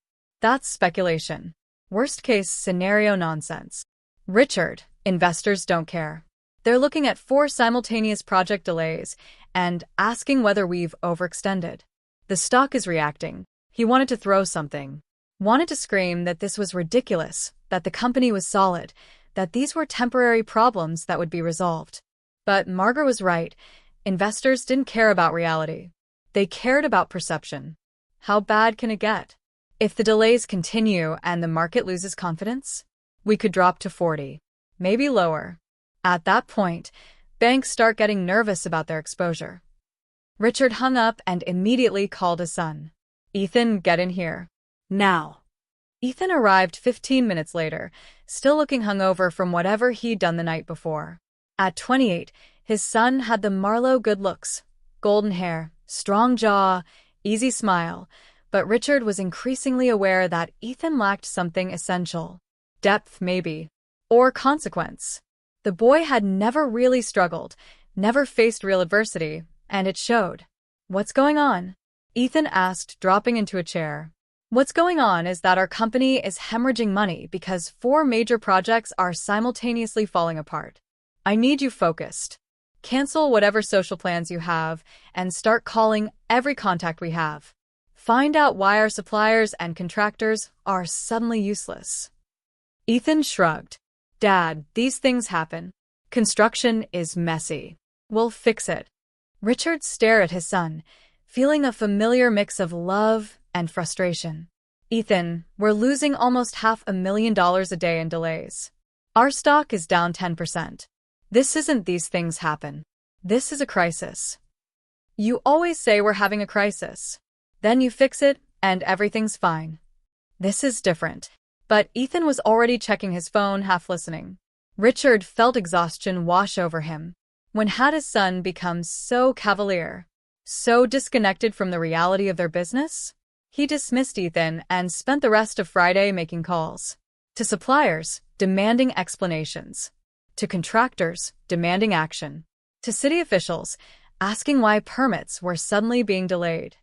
That's speculation. Worst-case scenario nonsense. Richard, investors don't care. They're looking at 4 simultaneous project delays and asking whether we've overextended. The stock is reacting. He wanted to throw something. Wanted to scream that this was ridiculous, that the company was solid, that these were temporary problems that would be resolved. But Margaret was right. Investors didn't care about reality. They cared about perception. How bad can it get? If the delays continue and the market loses confidence, we could drop to 40, maybe lower. At that point, banks start getting nervous about their exposure. Richard hung up and immediately called his son. "Ethan, get in here. Now." Ethan arrived 15 minutes later, still looking hungover from whatever he'd done the night before. At 28, his son had the Marlowe good looks, golden hair, strong jaw, easy smile, but Richard was increasingly aware that Ethan lacked something essential. Depth, maybe. Or consequence. The boy had never really struggled, never faced real adversity, and it showed. "What's going on?" Ethan asked, dropping into a chair. "What's going on is that our company is hemorrhaging money because 4 major projects are simultaneously falling apart. I need you focused. Cancel whatever social plans you have and start calling every contact we have. Find out why our suppliers and contractors are suddenly useless." Ethan shrugged. "Dad, these things happen. Construction is messy. We'll fix it." Richard stared at his son, feeling a familiar mix of love and frustration. "Ethan, we're losing almost $500,000 a day in delays. Our stock is down 10%. This isn't these things happen. This is a crisis. You always say we're having a crisis. Then you fix it, and everything's fine. This is different." But Ethan was already checking his phone, half listening. Richard felt exhaustion wash over him. When had his son become so cavalier, so disconnected from the reality of their business? He dismissed Ethan and spent the rest of Friday making calls. To suppliers, demanding explanations. To contractors, demanding action. To city officials, asking why permits were suddenly being delayed.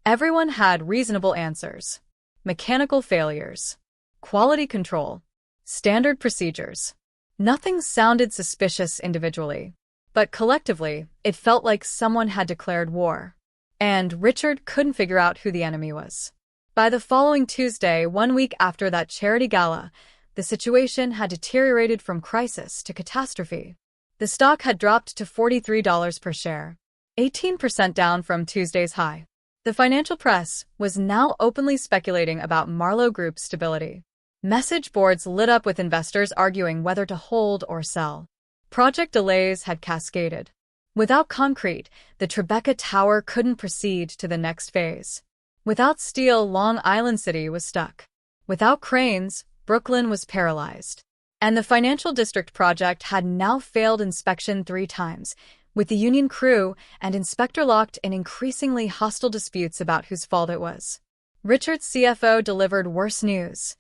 Everyone had reasonable answers. Mechanical failures. Quality control. Standard procedures. Nothing sounded suspicious individually, but collectively, it felt like someone had declared war. And Richard couldn't figure out who the enemy was. By the following Tuesday, 1 week after that charity gala, the situation had deteriorated from crisis to catastrophe. The stock had dropped to $43 per share, 18% down from Tuesday's high. The financial press was now openly speculating about Marlowe Group's stability. Message boards lit up with investors arguing whether to hold or sell. Project delays had cascaded. Without concrete, the Tribeca Tower couldn't proceed to the next phase. Without steel, Long Island City was stuck. Without cranes, Brooklyn was paralyzed. And the Financial District project had now failed inspection 3 times, with the union crew and inspector locked in increasingly hostile disputes about whose fault it was. Richard's CFO delivered worse news.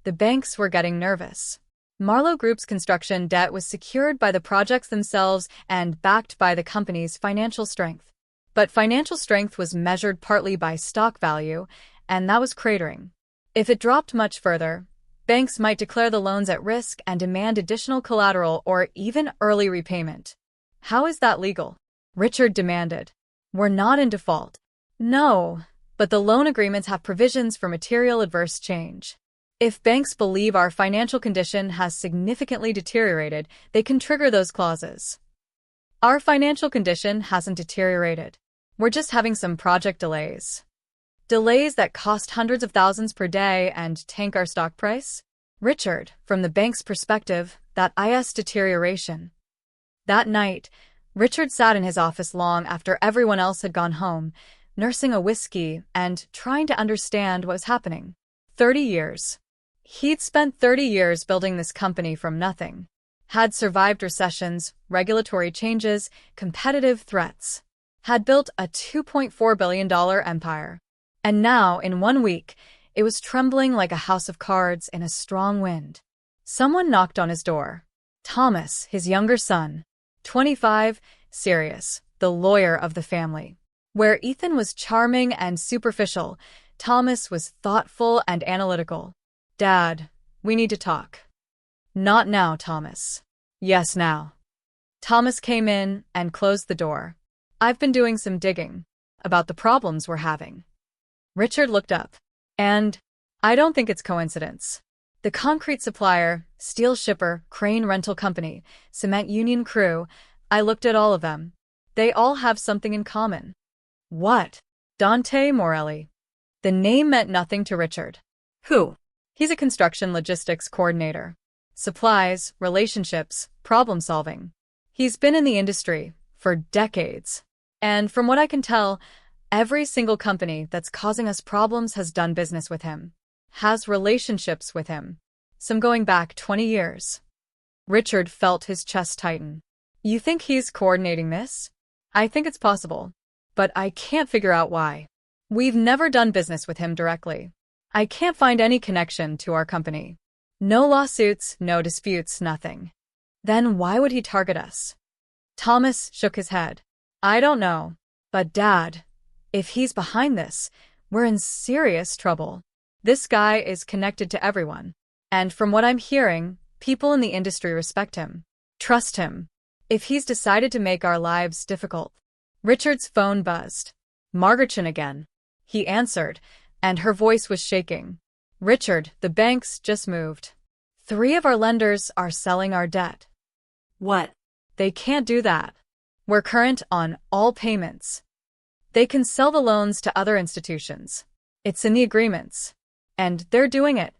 The banks were getting nervous. Marlowe Group's construction debt was secured by the projects themselves and backed by the company's financial strength. But financial strength was measured partly by stock value, and that was cratering. If it dropped much further, banks might declare the loans at risk and demand additional collateral or even early repayment. How is that legal? Richard demanded. We're not in default. No, but the loan agreements have provisions for material adverse change. If banks believe our financial condition has significantly deteriorated, they can trigger those clauses. Our financial condition hasn't deteriorated. We're just having some project delays. Delays that cost hundreds of thousands per day and tank our stock price? Richard, from the bank's perspective, that is deterioration. That night, Richard sat in his office long after everyone else had gone home, nursing a whiskey and trying to understand what was happening. 30 years. He'd spent 30 years building this company from nothing. Had survived recessions, regulatory changes, competitive threats. Had built a $2.4 billion empire. And now, in 1 week, it was trembling like a house of cards in a strong wind. Someone knocked on his door. Thomas, his younger son, 25, serious, the lawyer of the family. Where Ethan was charming and superficial, Thomas was thoughtful and analytical. Dad, we need to talk. Not now, Thomas. Yes, now. Thomas came in and closed the door. I've been doing some digging about the problems we're having. Richard looked up. And I don't think it's coincidence. The concrete supplier, steel shipper, crane rental company, cement union crew, I looked at all of them. They all have something in common. What? Dante Morelli. The name meant nothing to Richard. Who? He's a construction logistics coordinator. Supplies, relationships, problem solving. He's been in the industry for decades. And from what I can tell, every single company that's causing us problems has done business with him. Has relationships with him. Some going back 20 years. Richard felt his chest tighten. You think he's coordinating this? I think it's possible. But I can't figure out why. We've never done business with him directly. I can't find any connection to our company. No lawsuits, no disputes, nothing. Then why would he target us? Thomas shook his head. I don't know. But Dad, if he's behind this, we're in serious trouble. This guy is connected to everyone. And from what I'm hearing, people in the industry respect him. Trust him. If he's decided to make our lives difficult. Richard's phone buzzed. Margaretchen again. He answered, and her voice was shaking. Richard, the banks just moved. 3 of our lenders are selling our debt. What? They can't do that. We're current on all payments. They can sell the loans to other institutions. It's in the agreements. And they're doing it.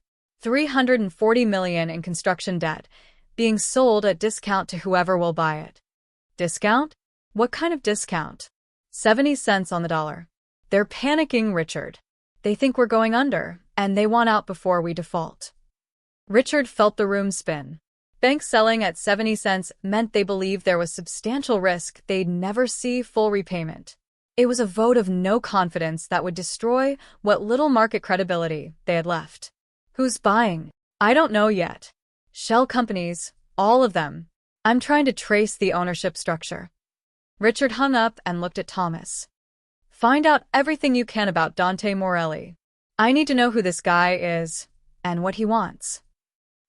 $340 million in construction debt, being sold at discount to whoever will buy it. Discount? What kind of discount? 70 cents on the dollar. They're panicking, Richard. They think we're going under, and they want out before we default. Richard felt the room spin. Banks selling at 70 cents meant they believed there was substantial risk they'd never see full repayment. It was a vote of no confidence that would destroy what little market credibility they had left. Who's buying? I don't know yet. Shell companies, all of them. I'm trying to trace the ownership structure. Richard hung up and looked at Thomas. Find out everything you can about Dante Morelli. I need to know who this guy is and what he wants.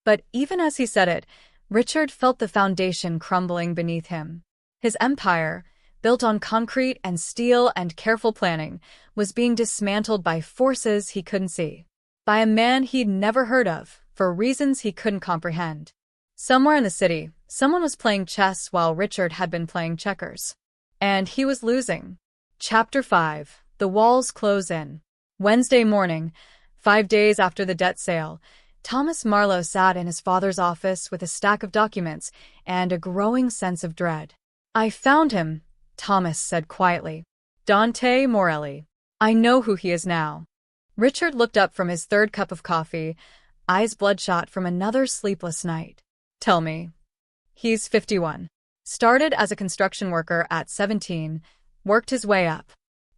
But even as he said it, Richard felt the foundation crumbling beneath him. His empire, built on concrete and steel and careful planning, was being dismantled by forces he couldn't see. By a man he'd never heard of, for reasons he couldn't comprehend. Somewhere in the city, someone was playing chess while Richard had been playing checkers. And he was losing. Chapter 5. The Walls Close In. Wednesday morning, 5 days after the debt sale, Thomas Marlowe sat in his father's office with a stack of documents and a growing sense of dread. I found him, Thomas said quietly. Dante Morelli. I know who he is now. Richard looked up from his 3rd cup of coffee, eyes bloodshot from another sleepless night. Tell me. He's 51. Started as a construction worker at 17, worked his way up.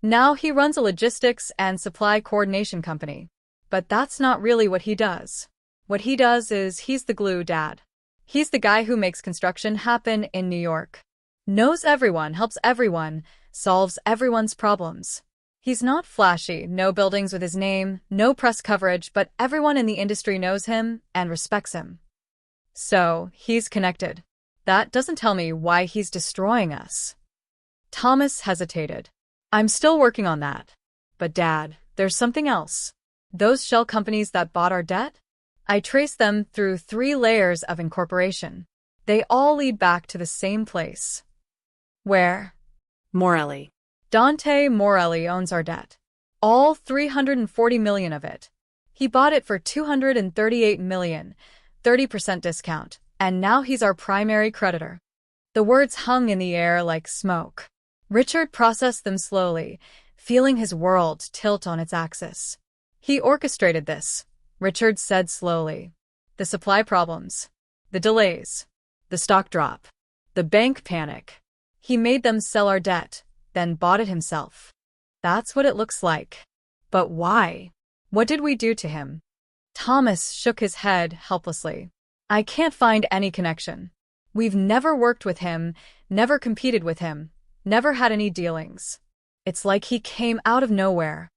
Now he runs a logistics and supply coordination company. But that's not really what he does. What he does is he's the glue dad. He's the guy who makes construction happen in New York. Knows everyone, helps everyone, solves everyone's problems. He's not flashy, no buildings with his name, no press coverage, but everyone in the industry knows him and respects him. So, he's connected. That doesn't tell me why he's destroying us. Thomas hesitated. I'm still working on that. But Dad, there's something else. Those shell companies that bought our debt? I traced them through 3 layers of incorporation. They all lead back to the same place. Where? Morelli. Dante Morelli owns our debt. All 340 million of it. He bought it for 238 million, 30% discount, and now he's our primary creditor. The words hung in the air like smoke. Richard processed them slowly, feeling his world tilt on its axis. He orchestrated this, Richard said slowly. The supply problems, the delays, the stock drop, the bank panic. He made them sell our debt, then bought it himself. That's what it looks like. But why? What did we do to him? Thomas shook his head helplessly. I can't find any connection. We've never worked with him, never competed with him, never had any dealings. It's like he came out of nowhere.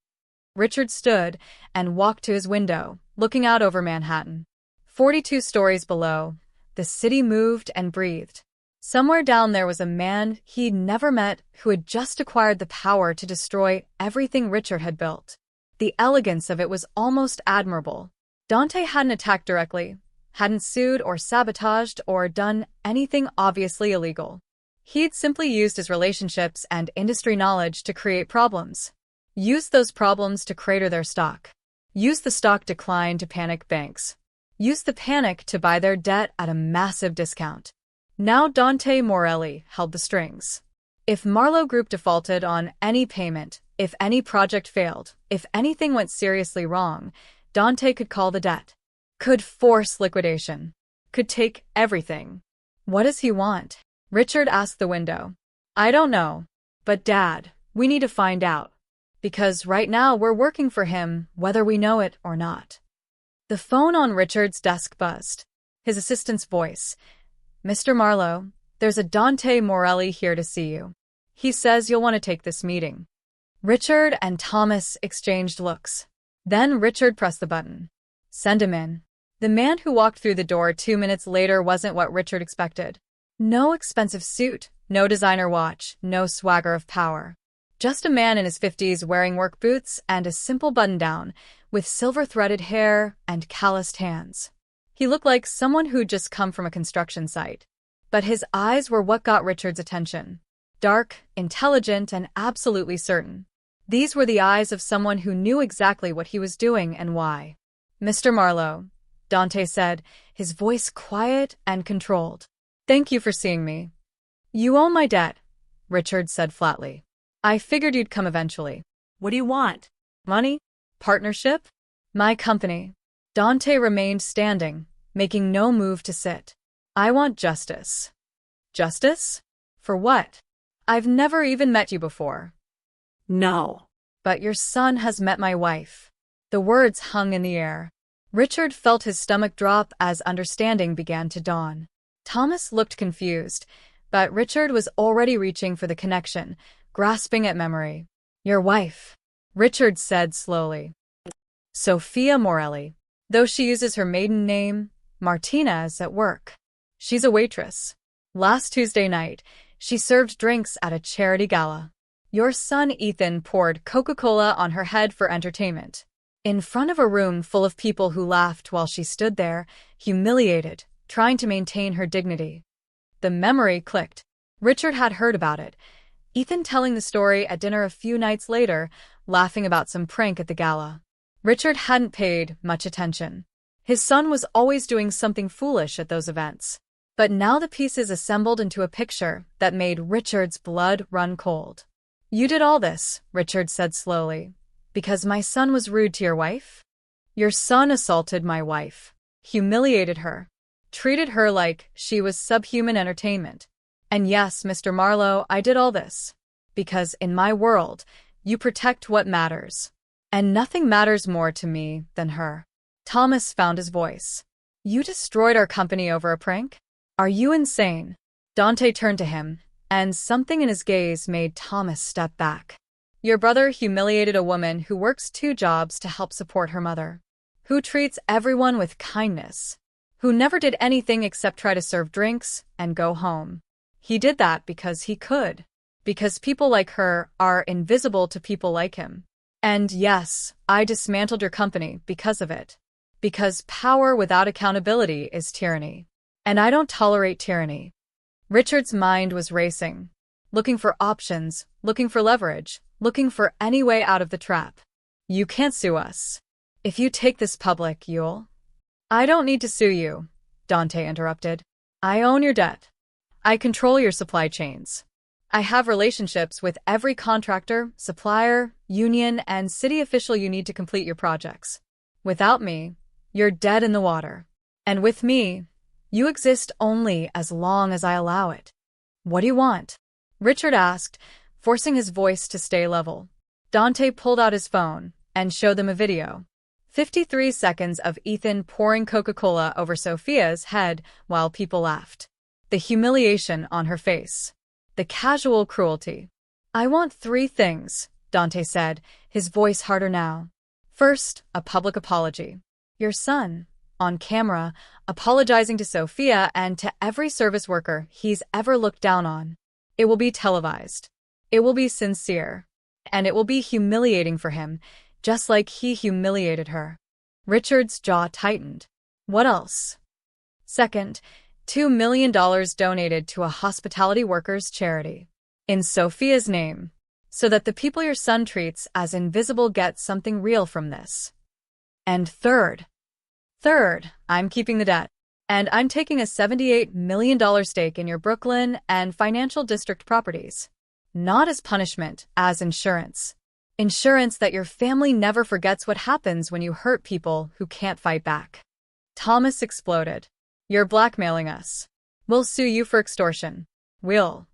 Richard stood and walked to his window, looking out over Manhattan. 42 stories below, the city moved and breathed. Somewhere down there was a man he'd never met who had just acquired the power to destroy everything Richard had built. The elegance of it was almost admirable. Dante hadn't attacked directly, hadn't sued or sabotaged or done anything obviously illegal. He'd simply used his relationships and industry knowledge to create problems. Used those problems to crater their stock. Used the stock decline to panic banks. Used the panic to buy their debt at a massive discount. Now Dante Morelli held the strings. If Marlowe Group defaulted on any payment, if any project failed, if anything went seriously wrong, Dante could call the debt. Could force liquidation. Could take everything. What does he want? Richard asked the window. I don't know. But Dad, we need to find out. Because right now we're working for him, whether we know it or not. The phone on Richard's desk buzzed. His assistant's voice. Mr. Marlowe, there's a Dante Morelli here to see you. He says you'll want to take this meeting. Richard and Thomas exchanged looks. Then Richard pressed the button. Send him in. The man who walked through the door 2 minutes later wasn't what Richard expected. No expensive suit, no designer watch, no swagger of power. Just a man in his 50s wearing work boots and a simple button-down, with silver-threaded hair and calloused hands. He looked like someone who'd just come from a construction site. But his eyes were what got Richard's attention. Dark, intelligent, and absolutely certain. These were the eyes of someone who knew exactly what he was doing and why. Mr. Marlowe, Dante said, his voice quiet and controlled. Thank you for seeing me. You owe my debt, Richard said flatly. I figured you'd come eventually. What do you want? Money? Partnership? My company. Dante remained standing, making no move to sit. I want justice. Justice? For what? I've never even met you before. No. But your son has met my wife. The words hung in the air. Richard felt his stomach drop as understanding began to dawn. Thomas looked confused, but Richard was already reaching for the connection, grasping at memory. Your wife, Richard said slowly. Sophia Morelli. Though she uses her maiden name, Martinez, at work. She's a waitress. Last Tuesday night, she served drinks at a charity gala. Your son Ethan poured Coca-Cola on her head for entertainment. In front of a room full of people who laughed while she stood there, humiliated, trying to maintain her dignity. The memory clicked. Richard had heard about it. Ethan telling the story at dinner a few nights later, laughing about some prank at the gala. Richard hadn't paid much attention. His son was always doing something foolish at those events. But now the pieces assembled into a picture that made Richard's blood run cold. You did all this, Richard said slowly, because my son was rude to your wife? Your son assaulted my wife, humiliated her, treated her like she was subhuman entertainment. And yes, Mr. Marlowe, I did all this. Because in my world, You protect what matters. And nothing matters more to me than her. Thomas found his voice. You destroyed our company over a prank? Are you insane? Dante turned to him, and something in his gaze made Thomas step back. Your brother humiliated a woman who works 2 jobs to help support her mother, who treats everyone with kindness, who never did anything except try to serve drinks and go home. He did that because he could, because people like her are invisible to people like him. And yes, I dismantled your company because of it. Because power without accountability is tyranny. And I don't tolerate tyranny. Richard's mind was racing, looking for options, looking for leverage, looking for any way out of the trap. You can't sue us. If you take this public, you'll... I don't need to sue you, Dante interrupted. I own your debt. I control your supply chains. I have relationships with every contractor, supplier, union, and city official you need to complete your projects. Without me, you're dead in the water. And with me, you exist only as long as I allow it. What do you want? Richard asked, forcing his voice to stay level. Dante pulled out his phone and showed them a video. 53 seconds of Ethan pouring Coca-Cola over Sophia's head while people laughed. The humiliation on her face. The casual cruelty. I want 3 things, Dante said, his voice harder now. First, a public apology. Your son, on camera, apologizing to Sophia and to every service worker he's ever looked down on. It will be televised. It will be sincere. And it will be humiliating for him, just like he humiliated her. Richard's jaw tightened. What else? Second, $2 million donated to a hospitality workers' charity. In Sophia's name. So that the people your son treats as invisible get something real from this. And third, I'm keeping the debt. And I'm taking a $78 million stake in your Brooklyn and financial district properties. Not as punishment, as insurance. Insurance that your family never forgets what happens when you hurt people who can't fight back. Thomas exploded. You're blackmailing us. We'll sue you for extortion. You'll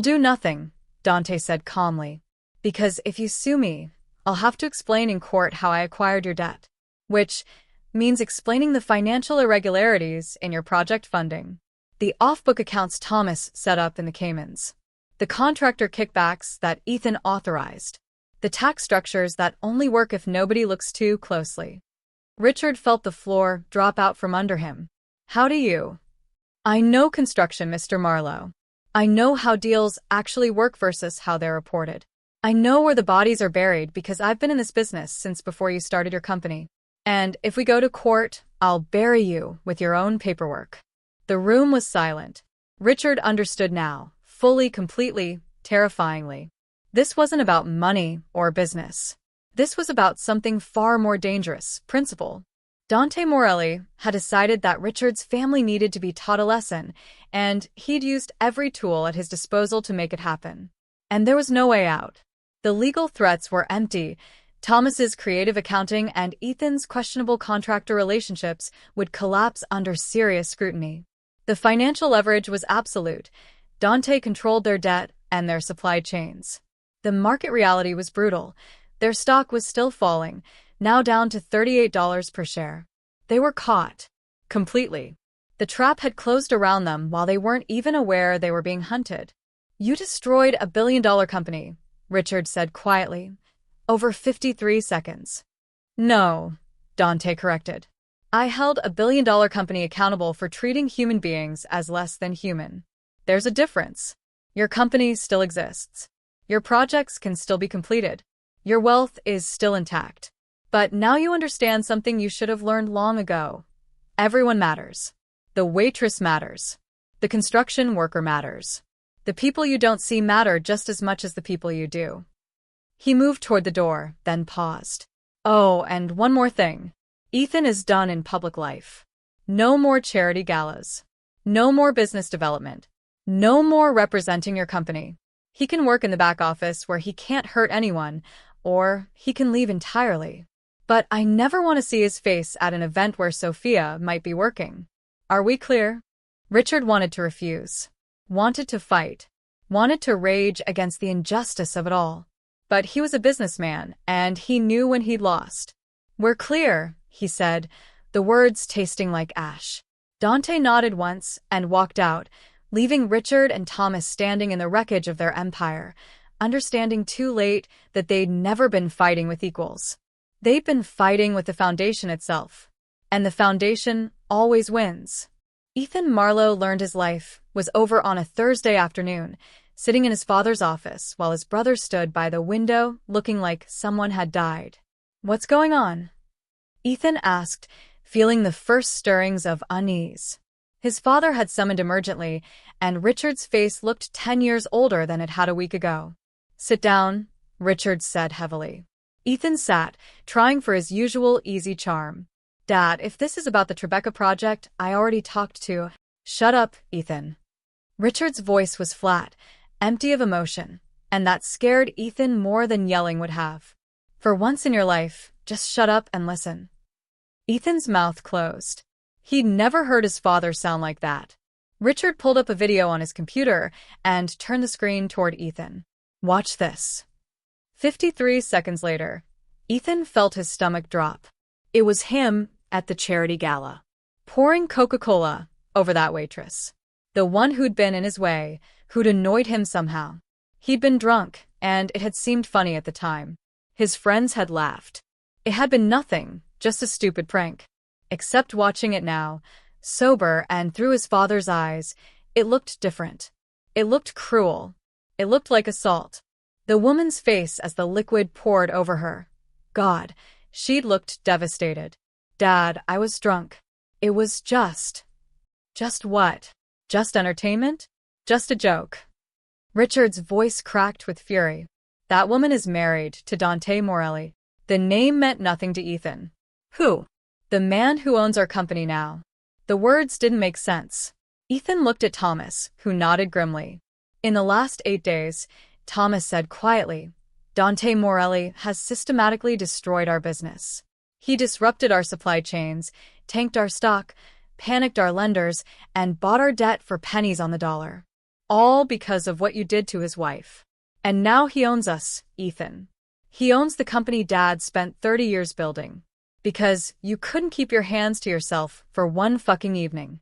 do nothing, Dante said calmly. Because if you sue me, I'll have to explain in court how I acquired your debt. Which means explaining the financial irregularities in your project funding. The off-book accounts Thomas set up in the Caymans. The contractor kickbacks that Ethan authorized. The tax structures that only work if nobody looks too closely. Richard felt the floor drop out from under him. How do you? I know construction, Mr. Marlowe. I know how deals actually work versus how they're reported. I know where the bodies are buried because I've been in this business since before you started your company. And if we go to court, I'll bury you with your own paperwork. The room was silent. Richard understood now, fully, completely, terrifyingly. This wasn't about money or business. This was about something far more dangerous, principle. Dante Morelli had decided that Richard's family needed to be taught a lesson, and he'd used every tool at his disposal to make it happen. And there was no way out. The legal threats were empty. Thomas's creative accounting and Ethan's questionable contractor relationships would collapse under serious scrutiny. The financial leverage was absolute. Dante controlled their debt and their supply chains. The market reality was brutal. Their stock was still falling, now down to $38 per share. They were caught. Completely. The trap had closed around them while they weren't even aware they were being hunted. You destroyed a billion-dollar company, Richard said quietly. Over 53 seconds. No, Dante corrected. I held a billion-dollar company accountable for treating human beings as less than human. There's a difference. Your company still exists. Your projects can still be completed. Your wealth is still intact. But now you understand something you should have learned long ago. Everyone matters. The waitress matters. The construction worker matters. The people you don't see matter just as much as the people you do. He moved toward the door, then paused. Oh, and one more thing. Ethan is done in public life. No more charity galas. No more business development. No more representing your company. He can work in the back office where he can't hurt anyone, or he can leave entirely. But I never want to see his face at an event where Sophia might be working. Are we clear? Richard wanted to refuse. Wanted to fight. Wanted to rage against the injustice of it all. But he was a businessman, and he knew when he'd lost. "We're clear," he said, the words tasting like ash. Dante nodded once and walked out, leaving Richard and Thomas standing in the wreckage of their empire, understanding too late that they'd never been fighting with equals. They'd been fighting with the foundation itself. And the foundation always wins. Ethan Marlowe learned his life was over on a Thursday afternoon, sitting in his father's office while his brother stood by the window looking like someone had died. "What's going on?" Ethan asked, feeling the first stirrings of unease. His father had summoned him urgently, and Richard's face looked 10 years older than it had a week ago. "Sit down," Richard said heavily. Ethan sat, trying for his usual easy charm. "Dad, if this is about the Tribeca project, I already talked to—" "Shut up, Ethan." Richard's voice was flat, empty of emotion, and that scared Ethan more than yelling would have. "For once in your life, just shut up and listen." Ethan's mouth closed. He'd never heard his father sound like that. Richard pulled up a video on his computer and turned the screen toward Ethan. "Watch this." 53 seconds later, Ethan felt his stomach drop. It was him at the charity gala, pouring Coca-Cola over that waitress. The one who'd been in his way, who'd annoyed him somehow. He'd been drunk, and it had seemed funny at the time. His friends had laughed. It had been nothing, just a stupid prank. Except watching it now, sober and through his father's eyes, it looked different. It looked cruel. It looked like assault. The woman's face as the liquid poured over her. God, she'd looked devastated. "Dad, I was drunk. It was just what? Just entertainment? Just a joke." Richard's voice cracked with fury. "That woman is married to Dante Morelli." The name meant nothing to Ethan. "Who?" "The man who owns our company now." The words didn't make sense. Ethan looked at Thomas, who nodded grimly. "In the last 8 days," Thomas said quietly, "Dante Morelli has systematically destroyed our business. He disrupted our supply chains, tanked our stock, panicked our lenders, and bought our debt for pennies on the dollar. All because of what you did to his wife. And now he owns us, Ethan. He owns the company Dad spent 30 years building. Because you couldn't keep your hands to yourself for one fucking evening."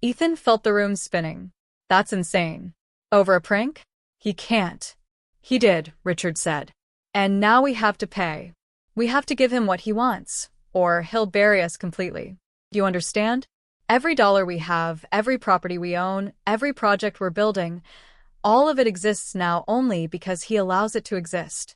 Ethan felt the room spinning. "That's insane. Over a prank? He can't." "He did," Richard said. "And now we have to pay. We have to give him what he wants, or he'll bury us completely. You understand? Every dollar we have, every property we own, every project we're building, all of it exists now only because he allows it to exist."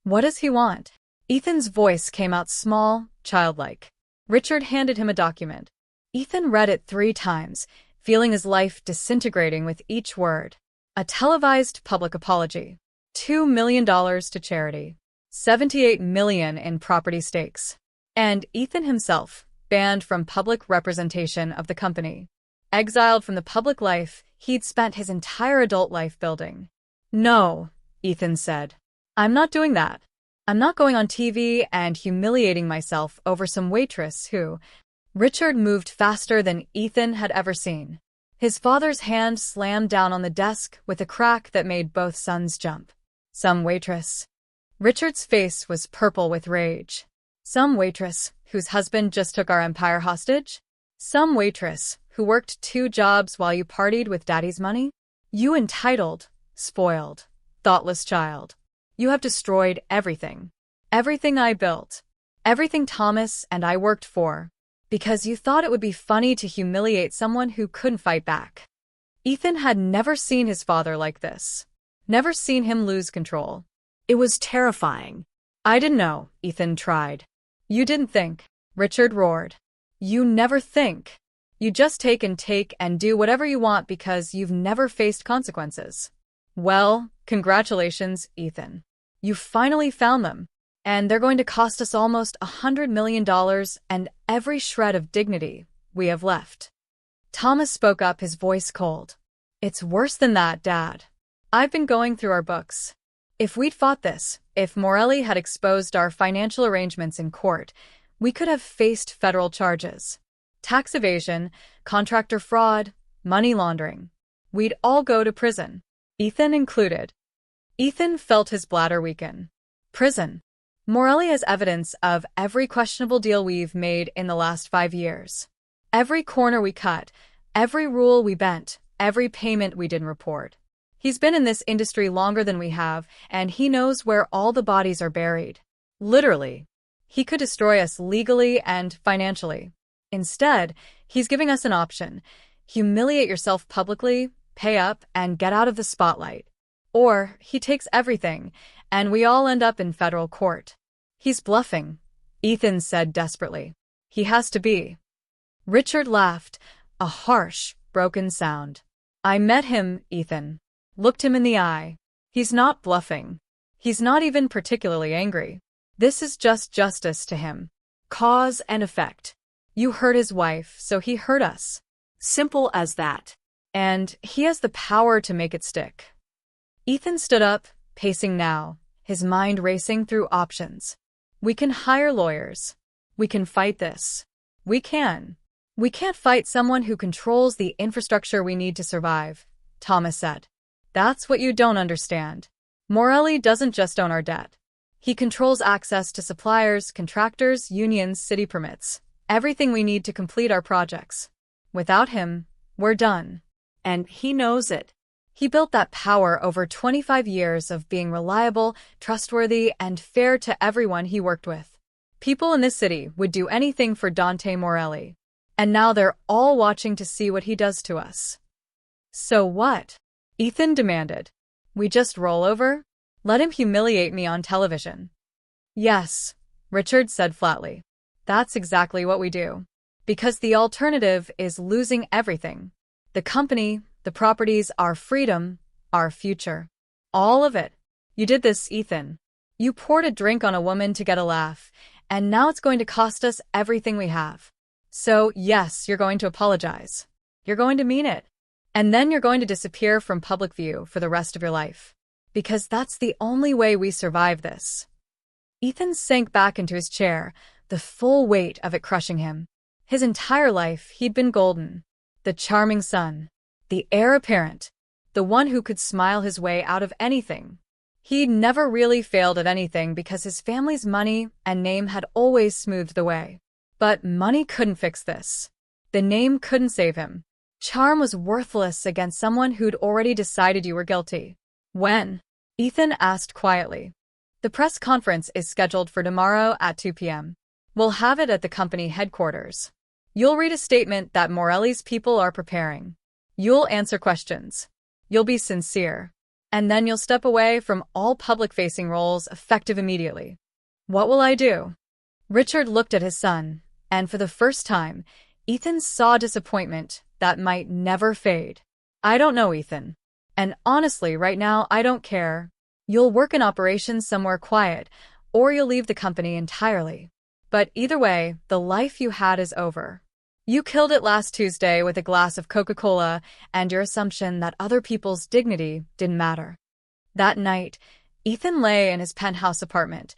"What does he want?" Ethan's voice came out small, childlike. Richard handed him a document. Ethan read it 3 times, feeling his life disintegrating with each word. A televised public apology. $2 million to charity. $78 million in property stakes. And Ethan himself, banned from public representation of the company. Exiled from the public life he'd spent his entire adult life building. "No," Ethan said. "I'm not doing that. I'm not going on TV and humiliating myself over some waitress who—" Richard moved faster than Ethan had ever seen. His father's hand slammed down on the desk with a crack that made both sons jump. "Some waitress." Richard's face was purple with rage. "Some waitress whose husband just took our empire hostage? Some waitress who worked 2 jobs while you partied with Daddy's money? You entitled, spoiled, thoughtless child. You have destroyed everything. Everything I built. Everything Thomas and I worked for. Because you thought it would be funny to humiliate someone who couldn't fight back." Ethan had never seen his father like this. Never seen him lose control. It was terrifying. "I didn't know," Ethan tried. "You didn't think," Richard roared. "You never think. You just take and do whatever you want because you've never faced consequences. Well, congratulations, Ethan. You finally found them. And they're going to cost us almost $100 million and every shred of dignity we have left." Thomas spoke up, his voice cold. "It's worse than that, Dad. I've been going through our books. If we'd fought this, if Morelli had exposed our financial arrangements in court, we could have faced federal charges. Tax evasion, contractor fraud, money laundering. We'd all go to prison. Ethan included." Ethan felt his bladder weaken. Prison. Morelli has evidence of every questionable deal we've made in the last 5 years. Every corner we cut, every rule we bent, every payment we didn't report. He's been in this industry longer than we have, and he knows where all the bodies are buried. Literally. He could destroy us legally and financially. Instead, he's giving us an option. Humiliate yourself publicly, pay up, and get out of the spotlight. Or he takes everything, and we all end up in federal court. He's bluffing, Ethan said desperately. He has to be. Richard laughed, a harsh, broken sound. I met him, Ethan. Looked him in the eye. He's not bluffing. He's not even particularly angry. This is just justice to him. Cause and effect. You hurt his wife, so he hurt us. Simple as that. And he has the power to make it stick. Ethan stood up, pacing now, his mind racing through options. We can hire lawyers. We can fight this. We can. We can't fight someone who controls the infrastructure we need to survive, Thomas said. That's what you don't understand. Morelli doesn't just own our debt. He controls access to suppliers, contractors, unions, city permits, everything we need to complete our projects. Without him, we're done. And he knows it. He built that power over 25 years of being reliable, trustworthy, and fair to everyone he worked with. People in this city would do anything for Dante Morelli. And now they're all watching to see what he does to us. So what? Ethan demanded. We just roll over? Let him humiliate me on television. Yes, Richard said flatly. That's exactly what we do. Because the alternative is losing everything. The company, the properties, our freedom, our future. All of it. You did this, Ethan. You poured a drink on a woman to get a laugh, and now it's going to cost us everything we have. So, yes, you're going to apologize. You're going to mean it. And then you're going to disappear from public view for the rest of your life. Because that's the only way we survive this. Ethan sank back into his chair, the full weight of it crushing him. His entire life, he'd been golden. The charming son. The heir apparent. The one who could smile his way out of anything. He'd never really failed at anything because his family's money and name had always smoothed the way. But money couldn't fix this. The name couldn't save him. Charm was worthless against someone who'd already decided you were guilty. When? Ethan asked quietly. The press conference is scheduled for tomorrow at 2 p.m. We'll have it at the company headquarters. You'll read a statement that Morelli's people are preparing. You'll answer questions. You'll be sincere. And then you'll step away from all public-facing roles effective immediately. What will I do? Richard looked at his son, and for the first time, Ethan saw disappointment that might never fade. I don't know, Ethan. And honestly, right now, I don't care. You'll work in operations somewhere quiet, or you'll leave the company entirely. But either way, the life you had is over. You killed it last Tuesday with a glass of Coca-Cola and your assumption that other people's dignity didn't matter. That night, Ethan lay in his penthouse apartment,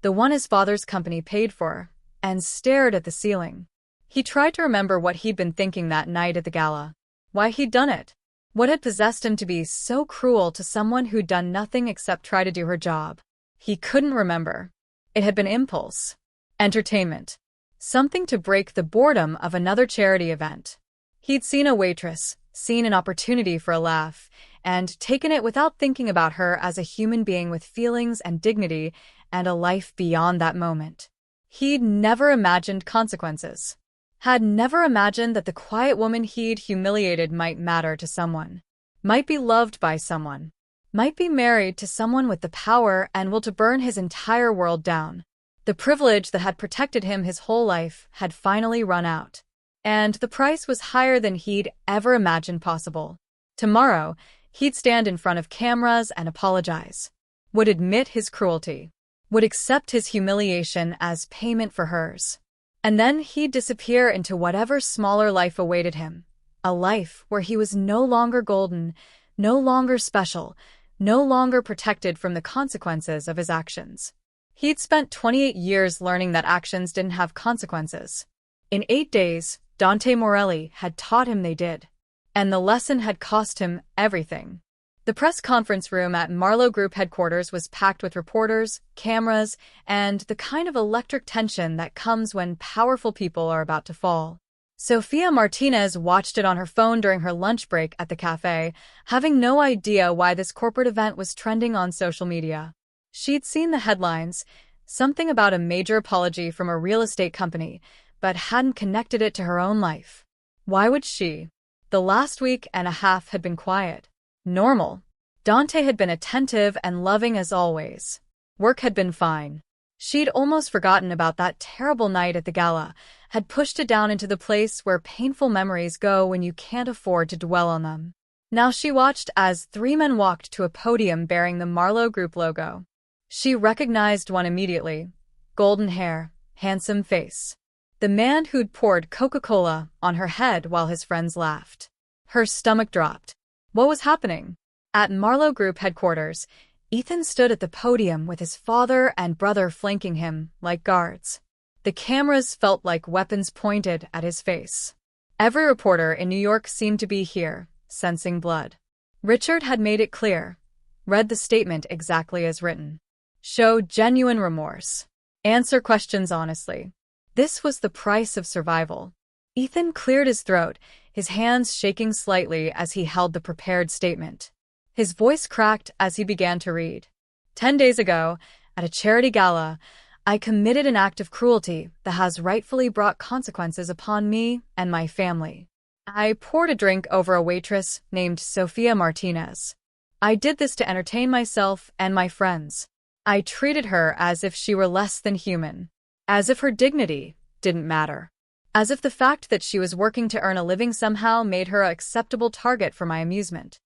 the one his father's company paid for, and stared at the ceiling. He tried to remember what he'd been thinking that night at the gala. Why he'd done it. What had possessed him to be so cruel to someone who'd done nothing except try to do her job? He couldn't remember. It had been impulse. Entertainment. Something to break the boredom of another charity event. He'd seen a waitress, seen an opportunity for a laugh, and taken it without thinking about her as a human being with feelings and dignity and a life beyond that moment. He'd never imagined consequences. Had never imagined that the quiet woman he'd humiliated might matter to someone. Might be loved by someone. Might be married to someone with the power and will to burn his entire world down. The privilege that had protected him his whole life had finally run out. And the price was higher than he'd ever imagined possible. Tomorrow, he'd stand in front of cameras and apologize. Would admit his cruelty. Would accept his humiliation as payment for hers. And then he'd disappear into whatever smaller life awaited him. A life where he was no longer golden, no longer special, no longer protected from the consequences of his actions. He'd spent 28 years learning that actions didn't have consequences. In 8 days, Dante Morelli had taught him they did. And the lesson had cost him everything. The press conference room at Marlowe Group headquarters was packed with reporters, cameras, and the kind of electric tension that comes when powerful people are about to fall. Sofia Martinez watched it on her phone during her lunch break at the cafe, having no idea why this corporate event was trending on social media. She'd seen the headlines, something about a major apology from a real estate company, but hadn't connected it to her own life. Why would she? The last week and a half had been quiet. Normal. Dante had been attentive and loving as always. Work had been fine. She'd almost forgotten about that terrible night at the gala, had pushed it down into the place where painful memories go when you can't afford to dwell on them. Now she watched as three men walked to a podium bearing the Marlowe Group logo. She recognized one immediately. Golden hair, handsome face. The man who'd poured Coca-Cola on her head while his friends laughed. Her stomach dropped. What was happening? At Marlowe Group headquarters, Ethan stood at the podium with his father and brother flanking him like guards. The cameras felt like weapons pointed at his face. Every reporter in New York seemed to be here, sensing blood. Richard had made it clear. Read the statement exactly as written. Show genuine remorse. Answer questions honestly. This was the price of survival. Ethan cleared his throat, his hands shaking slightly as he held the prepared statement. His voice cracked as he began to read. 10 days ago, at a charity gala, I committed an act of cruelty that has rightfully brought consequences upon me and my family. I poured a drink over a waitress named Sofia Martinez. I did this to entertain myself and my friends. I treated her as if she were less than human, as if her dignity didn't matter, as if the fact that she was working to earn a living somehow made her an acceptable target for my amusement.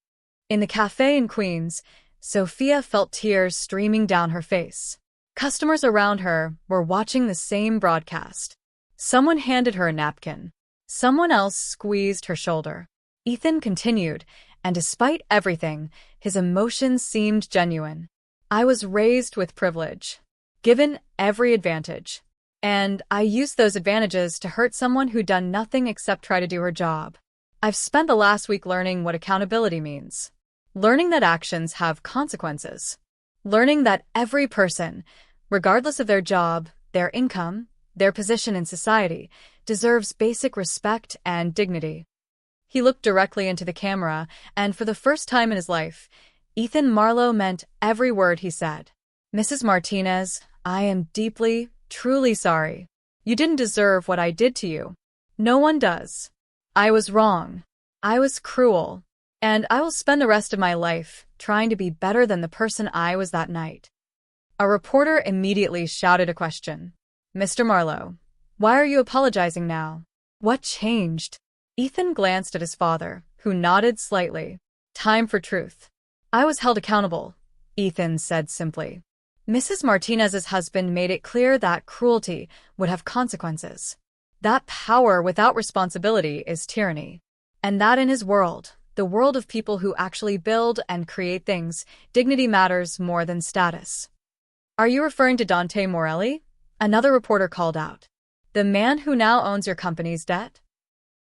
In the cafe in Queens, Sofia felt tears streaming down her face. Customers around her were watching the same broadcast. Someone handed her a napkin. Someone else squeezed her shoulder. Ethan continued, and despite everything, his emotions seemed genuine. I was raised with privilege, given every advantage, and I used those advantages to hurt someone who'd done nothing except try to do her job. I've spent the last week learning what accountability means. Learning that actions have consequences. Learning that every person, regardless of their job, their income, their position in society, deserves basic respect and dignity. He looked directly into the camera, and for the first time in his life, Ethan Marlowe meant every word he said. Mrs. Martinez, I am deeply, truly sorry. You didn't deserve what I did to you. No one does. I was wrong. I was cruel. And I will spend the rest of my life trying to be better than the person I was that night. A reporter immediately shouted a question. Mr. Marlowe, why are you apologizing now? What changed? Ethan glanced at his father, who nodded slightly. Time for truth. I was held accountable, Ethan said simply. Mrs. Martinez's husband made it clear that cruelty would have consequences. That power without responsibility is tyranny. And that in his world, the world of people who actually build and create things, dignity matters more than status. Are you referring to Dante Morelli? Another reporter called out. The man who now owns your company's debt?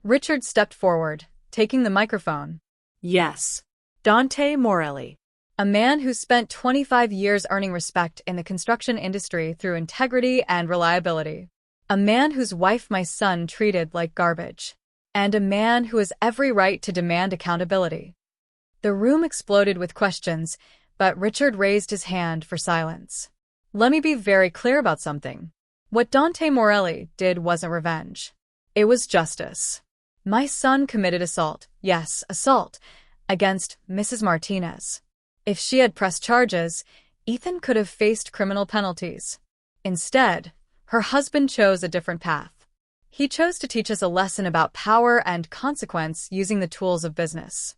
Richard stepped forward, taking the microphone. Yes. Dante Morelli. A man who spent 25 years earning respect in the construction industry through integrity and reliability. A man whose wife my son treated like garbage. And a man who has every right to demand accountability. The room exploded with questions, but Richard raised his hand for silence. Let me be very clear about something. What Dante Morelli did wasn't revenge. It was justice. My son committed assault, yes, assault, against Mrs. Martinez. If she had pressed charges, Ethan could have faced criminal penalties. Instead, her husband chose a different path. He chose to teach us a lesson about power and consequence using the tools of business.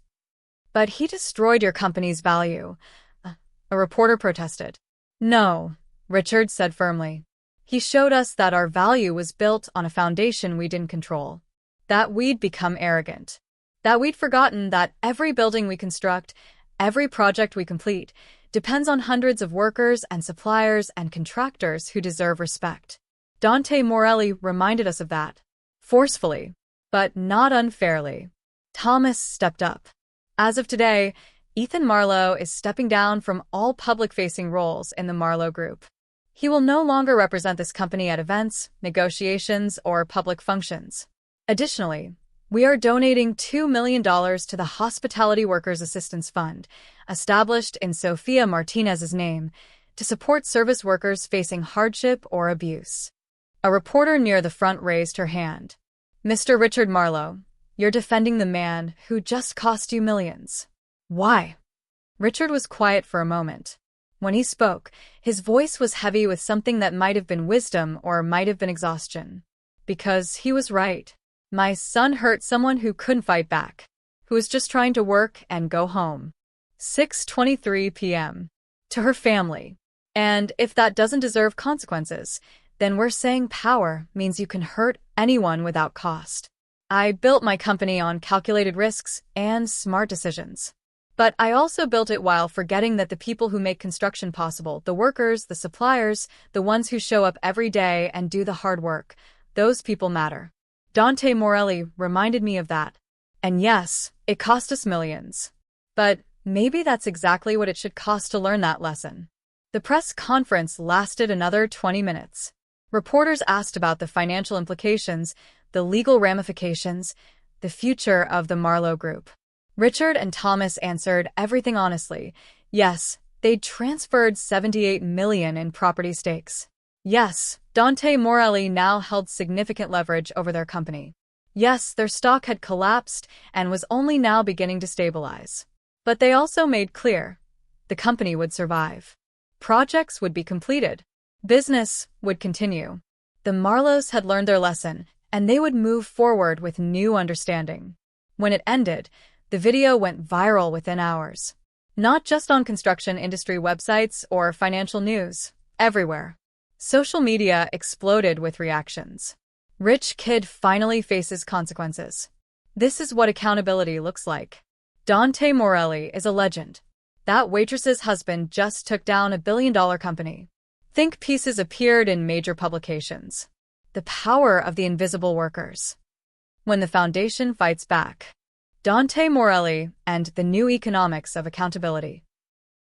But he destroyed your company's value. A reporter protested. No, Richard said firmly. He showed us that our value was built on a foundation we didn't control. That we'd become arrogant. That we'd forgotten that every building we construct, every project we complete, depends on hundreds of workers and suppliers and contractors who deserve respect. Dante Morelli reminded us of that. Forcefully, but not unfairly. Thomas stepped up. As of today, Ethan Marlowe is stepping down from all public-facing roles in the Marlowe Group. He will no longer represent this company at events, negotiations, or public functions. Additionally, we are donating $2 million to the Hospitality Workers Assistance Fund, established in Sofia Martinez's name, to support service workers facing hardship or abuse. A reporter near the front raised her hand. Mr. Richard Marlowe, you're defending the man who just cost you millions. Why? Richard was quiet for a moment. When he spoke, his voice was heavy with something that might have been wisdom or might have been exhaustion. Because he was right. My son hurt someone who couldn't fight back, who was just trying to work and go home. 6:23 p.m. To her family. And if that doesn't deserve consequences, then we're saying power means you can hurt anyone without cost. I built my company on calculated risks and smart decisions. But I also built it while forgetting that the people who make construction possible, the workers, the suppliers, the ones who show up every day and do the hard work, those people matter. Dante Morelli reminded me of that. And yes, it cost us millions. But maybe that's exactly what it should cost to learn that lesson. The press conference lasted another 20 minutes. Reporters asked about the financial implications, the legal ramifications, the future of the Marlowe Group. Richard and Thomas answered everything honestly. Yes, they'd transferred $78 million in property stakes. Yes, Dante Morelli now held significant leverage over their company. Yes, their stock had collapsed and was only now beginning to stabilize. But they also made clear the company would survive. Projects would be completed. Business would continue. The Marlowes had learned their lesson, and they would move forward with new understanding. When it ended, the video went viral within hours. Not just on construction industry websites or financial news, everywhere. Social media exploded with reactions. Rich kid finally faces consequences. This is what accountability looks like. Dante Morelli is a legend. That waitress's husband just took down $1 billion company. Think pieces appeared in major publications. The power of the invisible workers. When the foundation fights back. Dante Morelli and the new economics of accountability.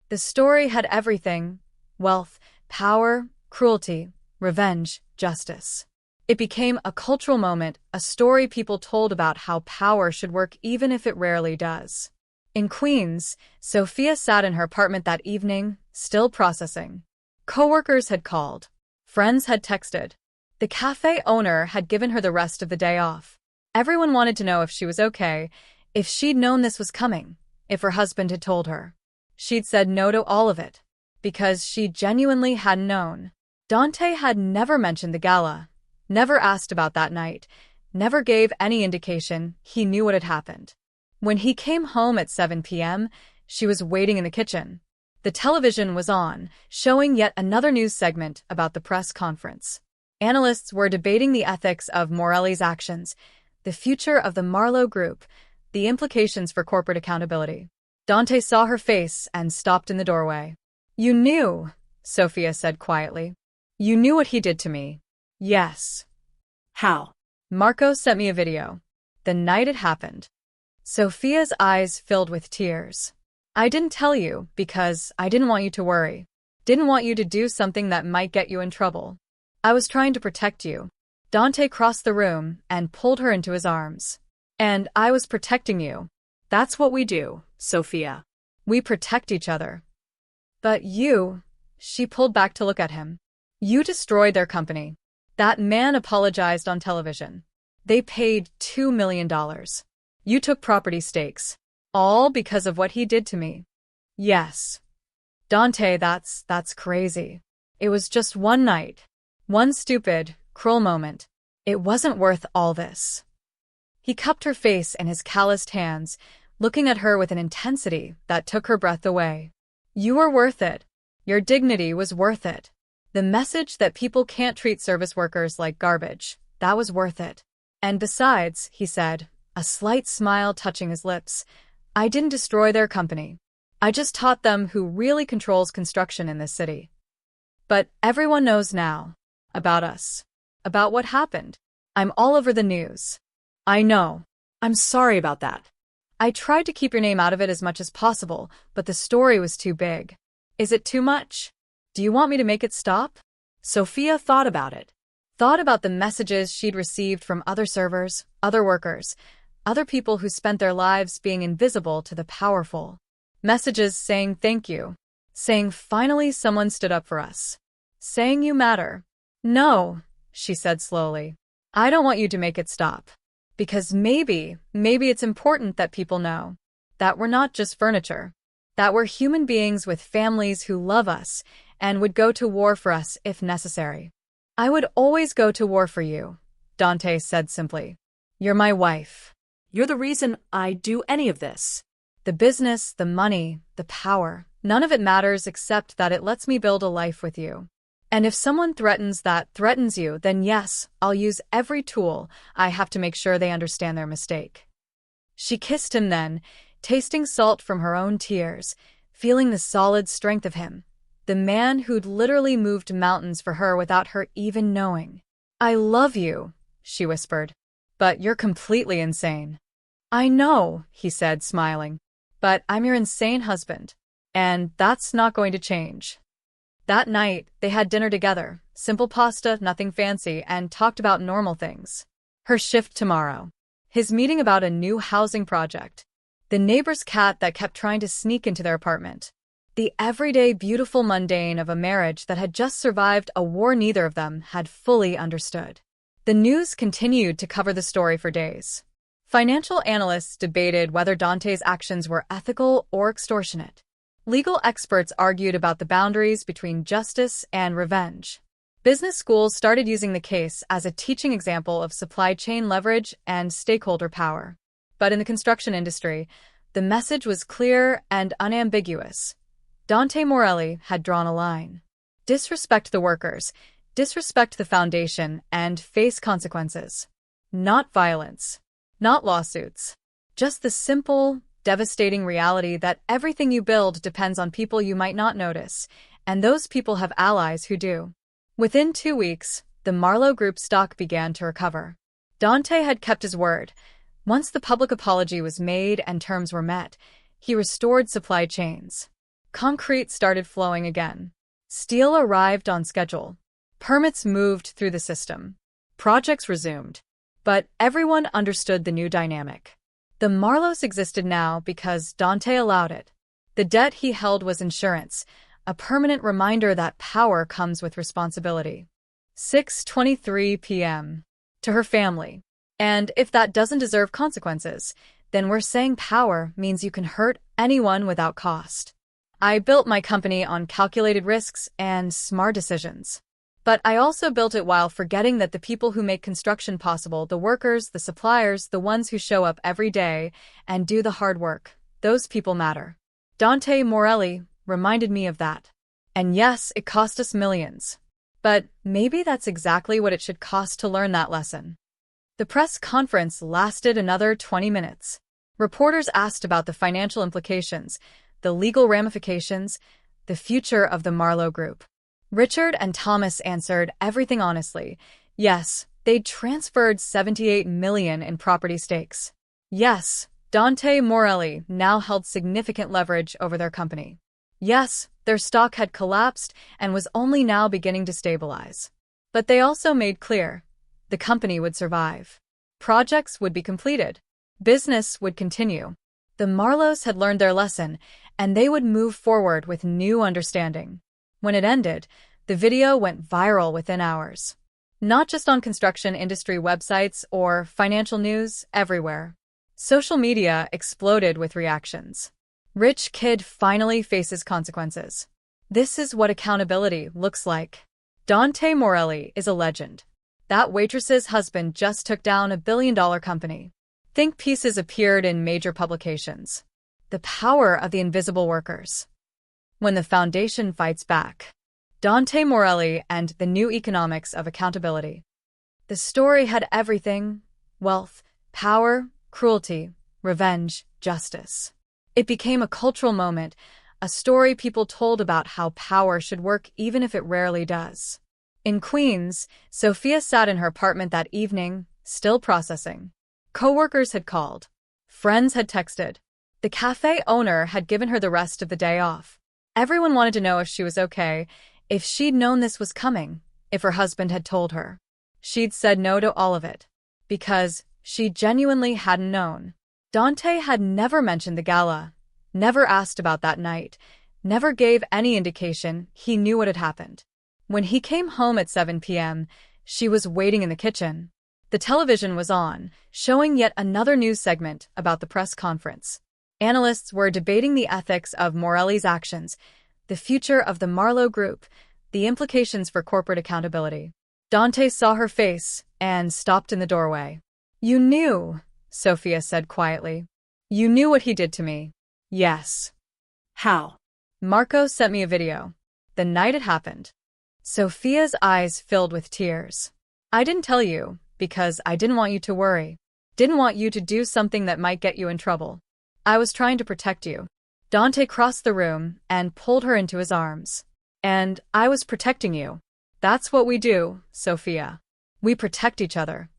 The story had everything: wealth, power, cruelty, revenge, justice. It became a cultural moment, a story people told about how power should work even if it rarely does. In Queens, Sophia sat in her apartment that evening, still processing. Coworkers had called. Friends had texted. The cafe owner had given her the rest of the day off. Everyone wanted to know if she was okay, if she'd known this was coming, if her husband had told her. She'd said no to all of it, because she genuinely hadn't known. Dante had never mentioned the gala, never asked about that night, never gave any indication he knew what had happened. When he came home at 7 p.m., she was waiting in the kitchen. The television was on, showing yet another news segment about the press conference. Analysts were debating the ethics of Morelli's actions, the future of the Marlowe Group, the implications for corporate accountability. Dante saw her face and stopped in the doorway. "You knew," Sophia said quietly. "You knew what he did to me." "Yes." How? "Marco sent me a video. The night it happened." Sophia's eyes filled with tears. "I didn't tell you because I didn't want you to worry. Didn't want you to do something that might get you in trouble. I was trying to protect you." Dante crossed the room and pulled her into his arms. "And I was protecting you." That's what we do, Sophia. "We protect each other." "But you," she pulled back to look at him. "You destroyed their company." That man apologized on television. They paid $2 million. You took property stakes. All because of what he did to me. Yes. Dante, that's crazy. It was just one night. One stupid, cruel moment. It wasn't worth all this. He cupped her face in his calloused hands, looking at her with an intensity that took her breath away. You were worth it. Your dignity was worth it. The message that people can't treat service workers like garbage, that was worth it. And besides, he said, a slight smile touching his lips, I didn't destroy their company. I just taught them who really controls construction in this city. But everyone knows now. About us. About what happened. I'm all over the news. I know. I'm sorry about that. I tried to keep your name out of it as much as possible, but the story was too big. Is it too much? Do you want me to make it stop? Sophia thought about it. Thought about the messages she'd received from other servers, other workers, other people who spent their lives being invisible to the powerful. Messages saying thank you. Saying finally someone stood up for us. Saying you matter. No, she said slowly. I don't want you to make it stop. Because maybe it's important that people know that we're not just furniture. That we're human beings with families who love us and would go to war for us if necessary. I would always go to war for you, Dante said simply. You're my wife. You're the reason I do any of this. The business, the money, the power, none of it matters except that it lets me build a life with you. And if someone threatens you, then yes, I'll use every tool I have to make sure they understand their mistake. She kissed him then, tasting salt from her own tears, feeling the solid strength of him, the man who'd literally moved mountains for her without her even knowing. I love you, she whispered. But you're completely insane. I know, he said, smiling. But I'm your insane husband. And that's not going to change. That night, they had dinner together, simple pasta, nothing fancy, and talked about normal things. Her shift tomorrow. His meeting about a new housing project. The neighbor's cat that kept trying to sneak into their apartment. The everyday beautiful mundane of a marriage that had just survived a war neither of them had fully understood. The news continued to cover the story for days. Financial analysts debated whether Dante's actions were ethical or extortionate. Legal experts argued about the boundaries between justice and revenge. Business schools started using the case as a teaching example of supply chain leverage and stakeholder power. But in the construction industry, the message was clear and unambiguous. Dante Morelli had drawn a line. Disrespect the workers, disrespect the foundation, and face consequences. Not violence. Not lawsuits. Just the simple, devastating reality that everything you build depends on people you might not notice, and those people have allies who do. Within 2 weeks, the Marlowe Group stock began to recover. Dante had kept his word. Once the public apology was made and terms were met, he restored supply chains. Concrete started flowing again. Steel arrived on schedule. Permits moved through the system. Projects resumed. But everyone understood the new dynamic. The Marlows existed now because Dante allowed it. The debt he held was insurance, a permanent reminder that power comes with responsibility. 6:23 p.m. To her family. And if that doesn't deserve consequences, then we're saying power means you can hurt anyone without cost. I built my company on calculated risks and smart decisions. But I also built it while forgetting that the people who make construction possible, the workers, the suppliers, the ones who show up every day and do the hard work, those people matter. Dante Morelli reminded me of that. And yes, it cost us millions. But maybe that's exactly what it should cost to learn that lesson. The press conference lasted another 20 minutes. Reporters asked about the financial implications, the legal ramifications, the future of the Marlowe Group. Richard and Thomas answered everything honestly. Yes, they'd transferred $78 million in property stakes. Yes, Dante Morelli now held significant leverage over their company. Yes, their stock had collapsed and was only now beginning to stabilize. But they also made clear the company would survive. Projects would be completed. Business would continue. The Marlows had learned their lesson, and they would move forward with new understanding. When it ended, the video went viral within hours. Not just on construction industry websites or financial news, everywhere. Social media exploded with reactions. Rich kid finally faces consequences. This is what accountability looks like. Dante Morelli is a legend. That waitress's husband just took down $1 billion company. Think pieces appeared in major publications. The power of the invisible workers. When the foundation fights back. Dante Morelli and the new economics of accountability. The story had everything: wealth, power, cruelty, revenge, justice. It became a cultural moment, a story people told about how power should work even if it rarely does. In Queens, Sophia sat in her apartment that evening, still processing. Coworkers had called. Friends had texted. The cafe owner had given her the rest of the day off. Everyone wanted to know if she was okay, if she'd known this was coming, if her husband had told her. She'd said no to all of it, because she genuinely hadn't known. Dante had never mentioned the gala, never asked about that night, never gave any indication he knew what had happened. When he came home at 7 p.m., she was waiting in the kitchen. The television was on, showing yet another news segment about the press conference. Analysts were debating the ethics of Morelli's actions, the future of the Marlowe Group, the implications for corporate accountability. Dante saw her face and stopped in the doorway. "You knew," Sophia said quietly. "You knew what he did to me." "Yes." How? "Marco sent me a video. The night it happened." Sophia's eyes filled with tears. "I didn't tell you, because I didn't want you to worry. Didn't want you to do something that might get you in trouble. I was trying to protect you." Dante crossed the room and pulled her into his arms. "And I was protecting you. That's what we do, Sophia. We protect each other."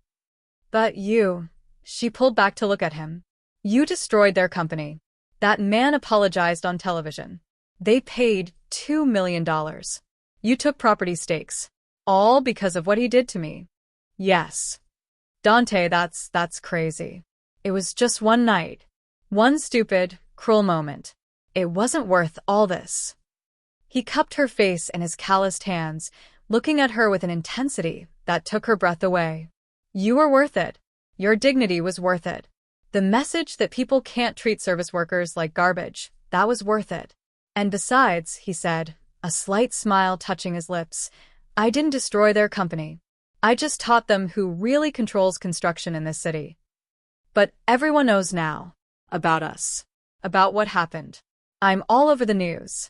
"But you," she pulled back to look at him. "You destroyed their company. That man apologized on television. They paid $2 million. You took property stakes. All because of what he did to me." "Yes." "Dante, that's crazy. It was just one night. One stupid, cruel moment. It wasn't worth all this." He cupped her face in his calloused hands, looking at her with an intensity that took her breath away. "You were worth it. Your dignity was worth it. The message that people can't treat service workers like garbage, that was worth it. And besides," he said, a slight smile touching his lips, "I didn't destroy their company. I just taught them who really controls construction in this city. But everyone knows now. About us. About what happened. I'm all over the news."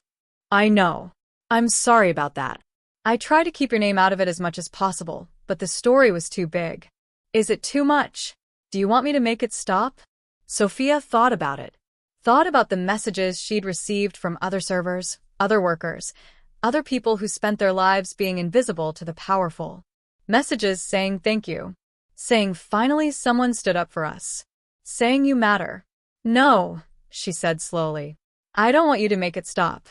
I know. I'm sorry about that. "I try to keep your name out of it as much as possible, but the story was too big." "Is it too much? Do you want me to make it stop?" Sophia thought about it. Thought about the messages she'd received from other servers, other workers, other people who spent their lives being invisible to the powerful. Messages saying thank you. Saying finally someone stood up for us. Saying you matter. "No," she said slowly. "I don't want you to make it stop.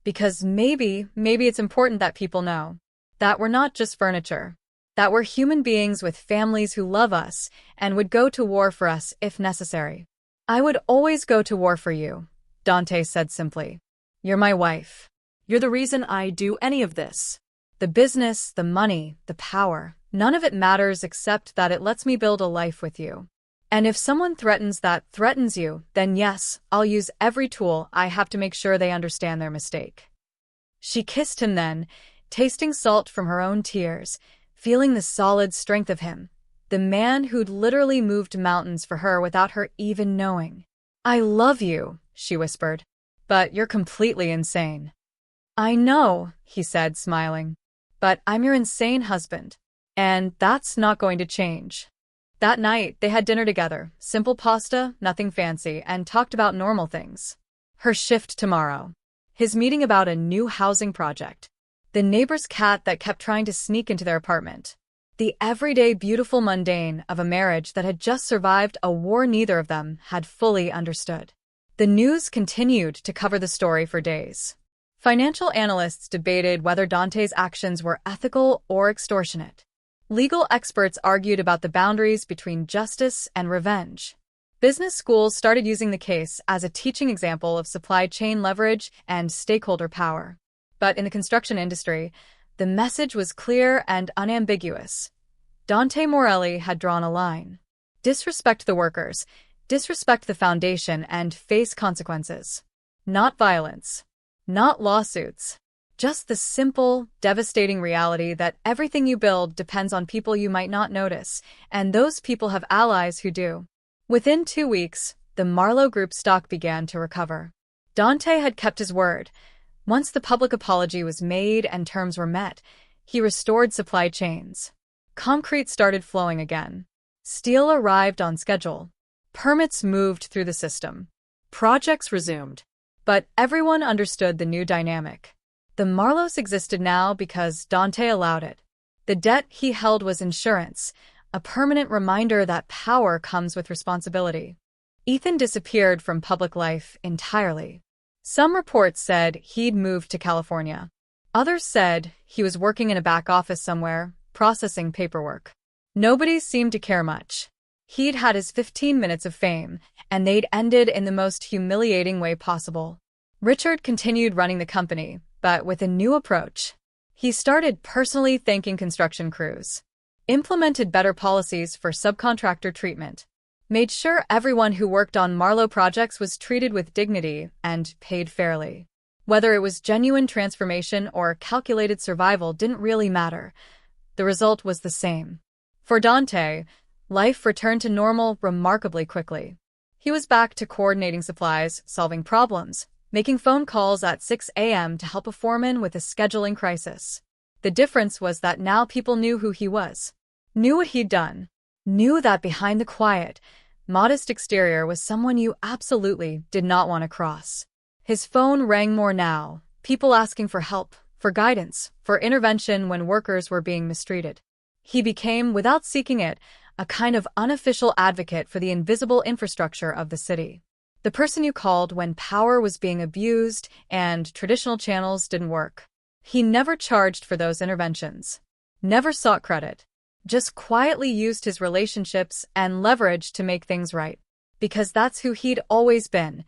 Because maybe it's important that people know. That we're not just furniture. That we're human beings with families who love us and would go to war for us if necessary." "I would always go to war for you," Dante said simply. "You're my wife. You're the reason I do any of this. The business, the money, the power, none of it matters except that it lets me build a life with you. And if someone threatens you, then yes, I'll use every tool I have to make sure they understand their mistake." She kissed him then, tasting salt from her own tears, feeling the solid strength of him, the man who'd literally moved mountains for her without her even knowing. "I love you," she whispered, "but you're completely insane." "I know," he said, smiling, "but I'm your insane husband, and that's not going to change." That night, they had dinner together, simple pasta, nothing fancy, and talked about normal things. Her shift tomorrow. His meeting about a new housing project. The neighbor's cat that kept trying to sneak into their apartment. The everyday beautiful mundane of a marriage that had just survived a war neither of them had fully understood. The news continued to cover the story for days. Financial analysts debated whether Dante's actions were ethical or extortionate. Legal experts argued about the boundaries between justice and revenge. Business schools started using the case as a teaching example of supply chain leverage and stakeholder power. But in the construction industry, the message was clear and unambiguous. Dante Morelli had drawn a line. Disrespect the workers, disrespect the foundation, and face consequences. Not violence. Not lawsuits. Just the simple, devastating reality that everything you build depends on people you might not notice, and those people have allies who do. Within 2 weeks, the Marlowe Group stock began to recover. Dante had kept his word. Once the public apology was made and terms were met, he restored supply chains. Concrete started flowing again. Steel arrived on schedule. Permits moved through the system. Projects resumed. But everyone understood the new dynamic. The Marlows existed now because Dante allowed it. The debt he held was insurance, a permanent reminder that power comes with responsibility. Ethan disappeared from public life entirely. Some reports said he'd moved to California. Others said he was working in a back office somewhere, processing paperwork. Nobody seemed to care much. He'd had his 15 minutes of fame, and they'd ended in the most humiliating way possible. Richard continued running the company, but with a new approach. He started personally thanking construction crews, implemented better policies for subcontractor treatment, made sure everyone who worked on Marlowe projects was treated with dignity and paid fairly. Whether it was genuine transformation or calculated survival didn't really matter. The result was the same. For Dante, life returned to normal remarkably quickly. He was back to coordinating supplies, solving problems, making phone calls at 6 a.m. to help a foreman with a scheduling crisis. The difference was that now people knew who he was, knew what he'd done, knew that behind the quiet, modest exterior was someone you absolutely did not want to cross. His phone rang more now, people asking for help, for guidance, for intervention when workers were being mistreated. He became, without seeking it, a kind of unofficial advocate for the invisible infrastructure of the city. The person you called when power was being abused and traditional channels didn't work. He never charged for those interventions, never sought credit, just quietly used his relationships and leverage to make things right. Because that's who he'd always been,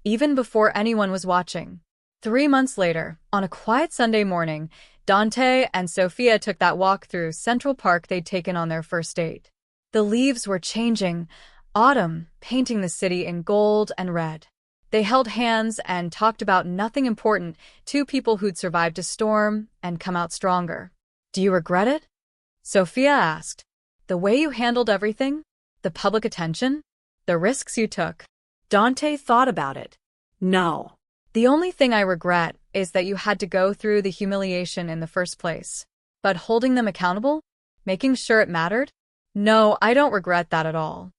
even before anyone was watching. 3 months later, on a quiet Sunday morning, Dante and Sophia took that walk through Central Park they'd taken on their first date. The leaves were changing, autumn painting the city in gold and red. They held hands and talked about nothing important, two people who'd survived a storm and come out stronger. "Do you regret it?" Sophia asked. "The way you handled everything? The public attention? The risks you took?" Dante thought about it. No. "The only thing I regret is that you had to go through the humiliation in the first place. But holding them accountable? Making sure it mattered? No, I don't regret that at all."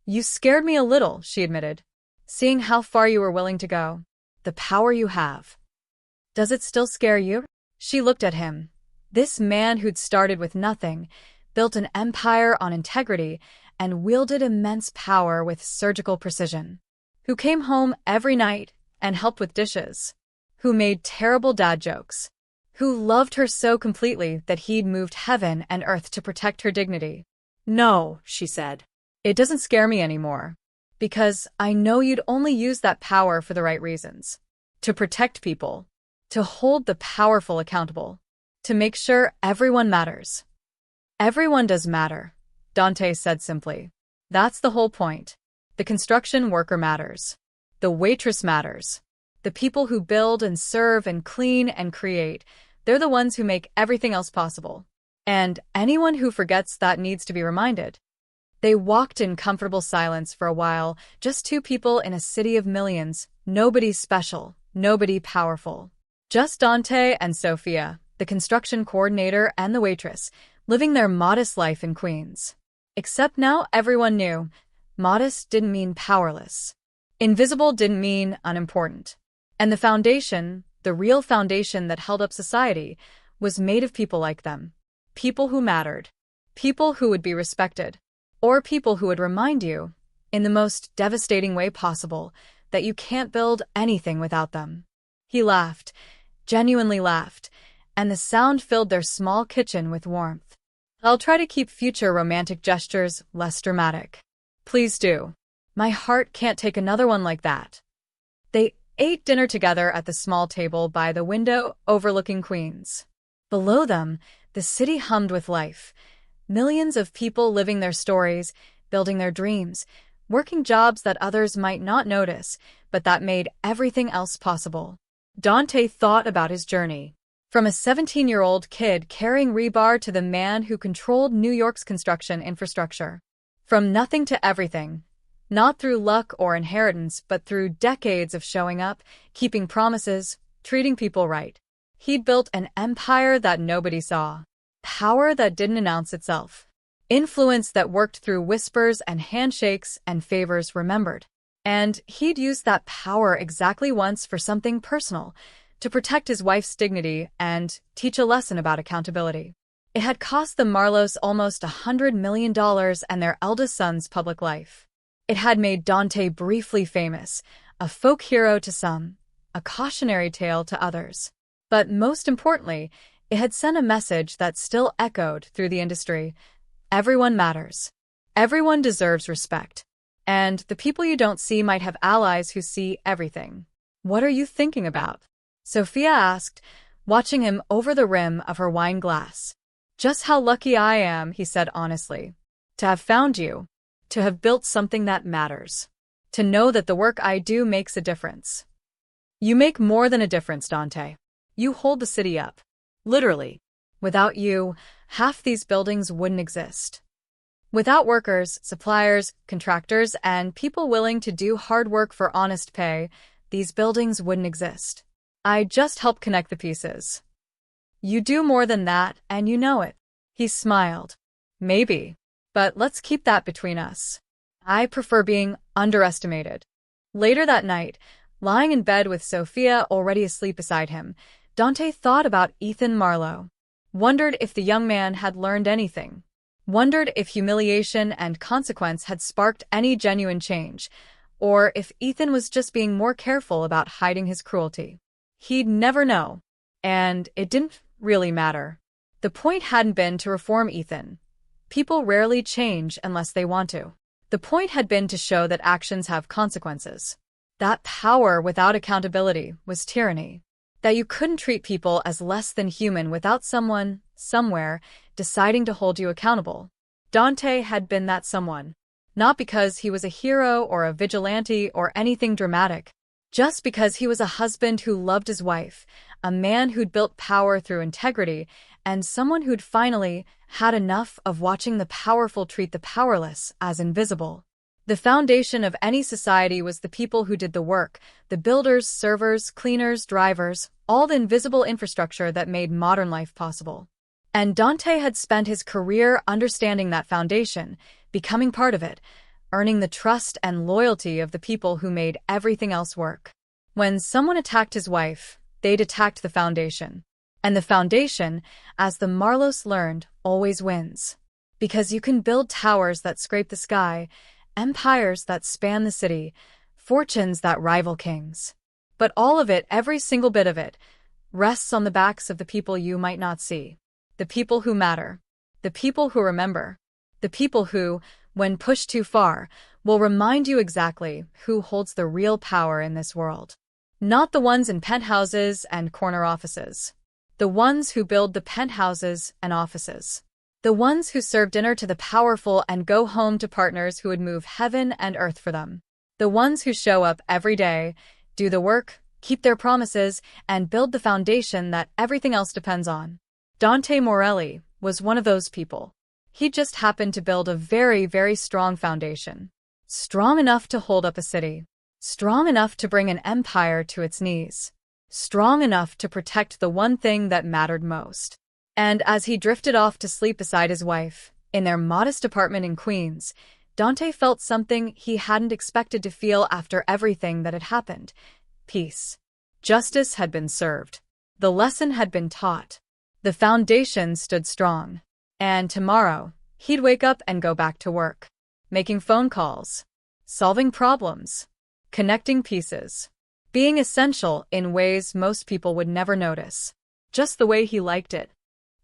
"You scared me a little," she admitted, "seeing how far you were willing to go. The power you have. Does it still scare you?" She looked at him. This man who'd started with nothing, built an empire on integrity, and wielded immense power with surgical precision. Who came home every night and helped with dishes. Who made terrible dad jokes. Who loved her so completely that he'd moved heaven and earth to protect her dignity. "No," she said. "It doesn't scare me anymore. Because I know you'd only use that power for the right reasons. To protect people. To hold the powerful accountable. To make sure everyone matters." "Everyone does matter," Dante said simply. "That's the whole point. The construction worker matters. The waitress matters. The people who build and serve and clean and create, they're the ones who make everything else possible. And anyone who forgets that needs to be reminded." They walked in comfortable silence for a while, just two people in a city of millions, nobody special, nobody powerful. Just Dante and Sophia, the construction coordinator and the waitress, living their modest life in Queens. Except now everyone knew, modest didn't mean powerless. Invisible didn't mean unimportant. And the foundation, the real foundation that held up society, was made of people like them. People who mattered. People who would be respected. Or people who would remind you, in the most devastating way possible, that you can't build anything without them. He laughed, genuinely laughed, and the sound filled their small kitchen with warmth. "I'll try to keep future romantic gestures less dramatic." "Please do. My heart can't take another one like that." They ate dinner together at the small table by the window overlooking Queens. Below them, the city hummed with life. Millions of people living their stories, building their dreams, working jobs that others might not notice, but that made everything else possible. Dante thought about his journey. From a 17-year-old kid carrying rebar to the man who controlled New York's construction infrastructure. From nothing to everything. Not through luck or inheritance, but through decades of showing up, keeping promises, treating people right. He'd built an empire that nobody saw. Power that didn't announce itself. Influence that worked through whispers and handshakes and favors remembered. And he'd used that power exactly once for something personal, to protect his wife's dignity and teach a lesson about accountability. It had cost the Marlows almost $100 million and their eldest son's public life. It had made Dante briefly famous, a folk hero to some, a cautionary tale to others. But most importantly, it had sent a message that still echoed through the industry. Everyone matters. Everyone deserves respect. And the people you don't see might have allies who see everything. What are you thinking about? Sophia asked, watching him over the rim of her wine glass. Just how lucky I am, he said honestly. To have found you. To have built something that matters. To know that the work I do makes a difference. You make more than a difference, Dante. You hold the city up. Literally. Without you, half these buildings wouldn't exist. Without workers, suppliers, contractors, and people willing to do hard work for honest pay, these buildings wouldn't exist. I just help connect the pieces. You do more than that, and you know it. He smiled. Maybe. But let's keep that between us. I prefer being underestimated. Later that night, lying in bed with Sophia already asleep beside him, Dante thought about Ethan Marlowe. Wondered if the young man had learned anything. Wondered if humiliation and consequence had sparked any genuine change, or if Ethan was just being more careful about hiding his cruelty. He'd never know. And it didn't really matter. The point hadn't been to reform Ethan. People rarely change unless they want to. The point had been to show that actions have consequences. That power without accountability was tyranny. That you couldn't treat people as less than human without someone, somewhere, deciding to hold you accountable. Dante had been that someone. Not because he was a hero or a vigilante or anything dramatic. Just because he was a husband who loved his wife, a man who'd built power through integrity, and someone who'd finally had enough of watching the powerful treat the powerless as invisible. The foundation of any society was the people who did the work, the builders, servers, cleaners, drivers, all the invisible infrastructure that made modern life possible. And Dante had spent his career understanding that foundation, becoming part of it, earning the trust and loyalty of the people who made everything else work. When someone attacked his wife, they'd attacked the foundation. And the foundation, as the Marlows learned, always wins. Because you can build towers that scrape the sky, empires that span the city, fortunes that rival kings. But all of it, every single bit of it, rests on the backs of the people you might not see. The people who matter. The people who remember. The people who, when pushed too far, will remind you exactly who holds the real power in this world. Not the ones in penthouses and corner offices. The ones who build the penthouses and offices. The ones who serve dinner to the powerful and go home to partners who would move heaven and earth for them. The ones who show up every day, do the work, keep their promises, and build the foundation that everything else depends on. Dante Morelli was one of those people. He just happened to build a very, very strong foundation. Strong enough to hold up a city. Strong enough to bring an empire to its knees. Strong enough to protect the one thing that mattered most. And as he drifted off to sleep beside his wife, in their modest apartment in Queens, Dante felt something he hadn't expected to feel after everything that had happened. Peace. Justice had been served. The lesson had been taught. The foundation stood strong. And tomorrow, he'd wake up and go back to work. Making phone calls. Solving problems. Connecting pieces. Being essential in ways most people would never notice. Just the way he liked it.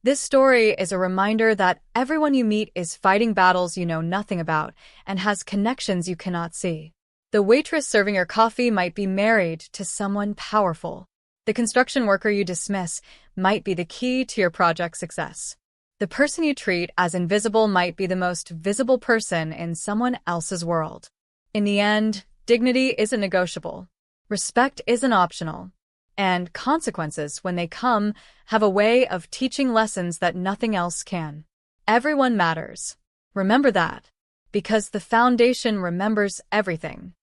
This story is a reminder that everyone you meet is fighting battles you know nothing about and has connections you cannot see. The waitress serving your coffee might be married to someone powerful. The construction worker you dismiss might be the key to your project's success. The person you treat as invisible might be the most visible person in someone else's world. In the end, dignity isn't negotiable. Respect isn't optional. And consequences, when they come, have a way of teaching lessons that nothing else can. Everyone matters. Remember that. Because the foundation remembers everything.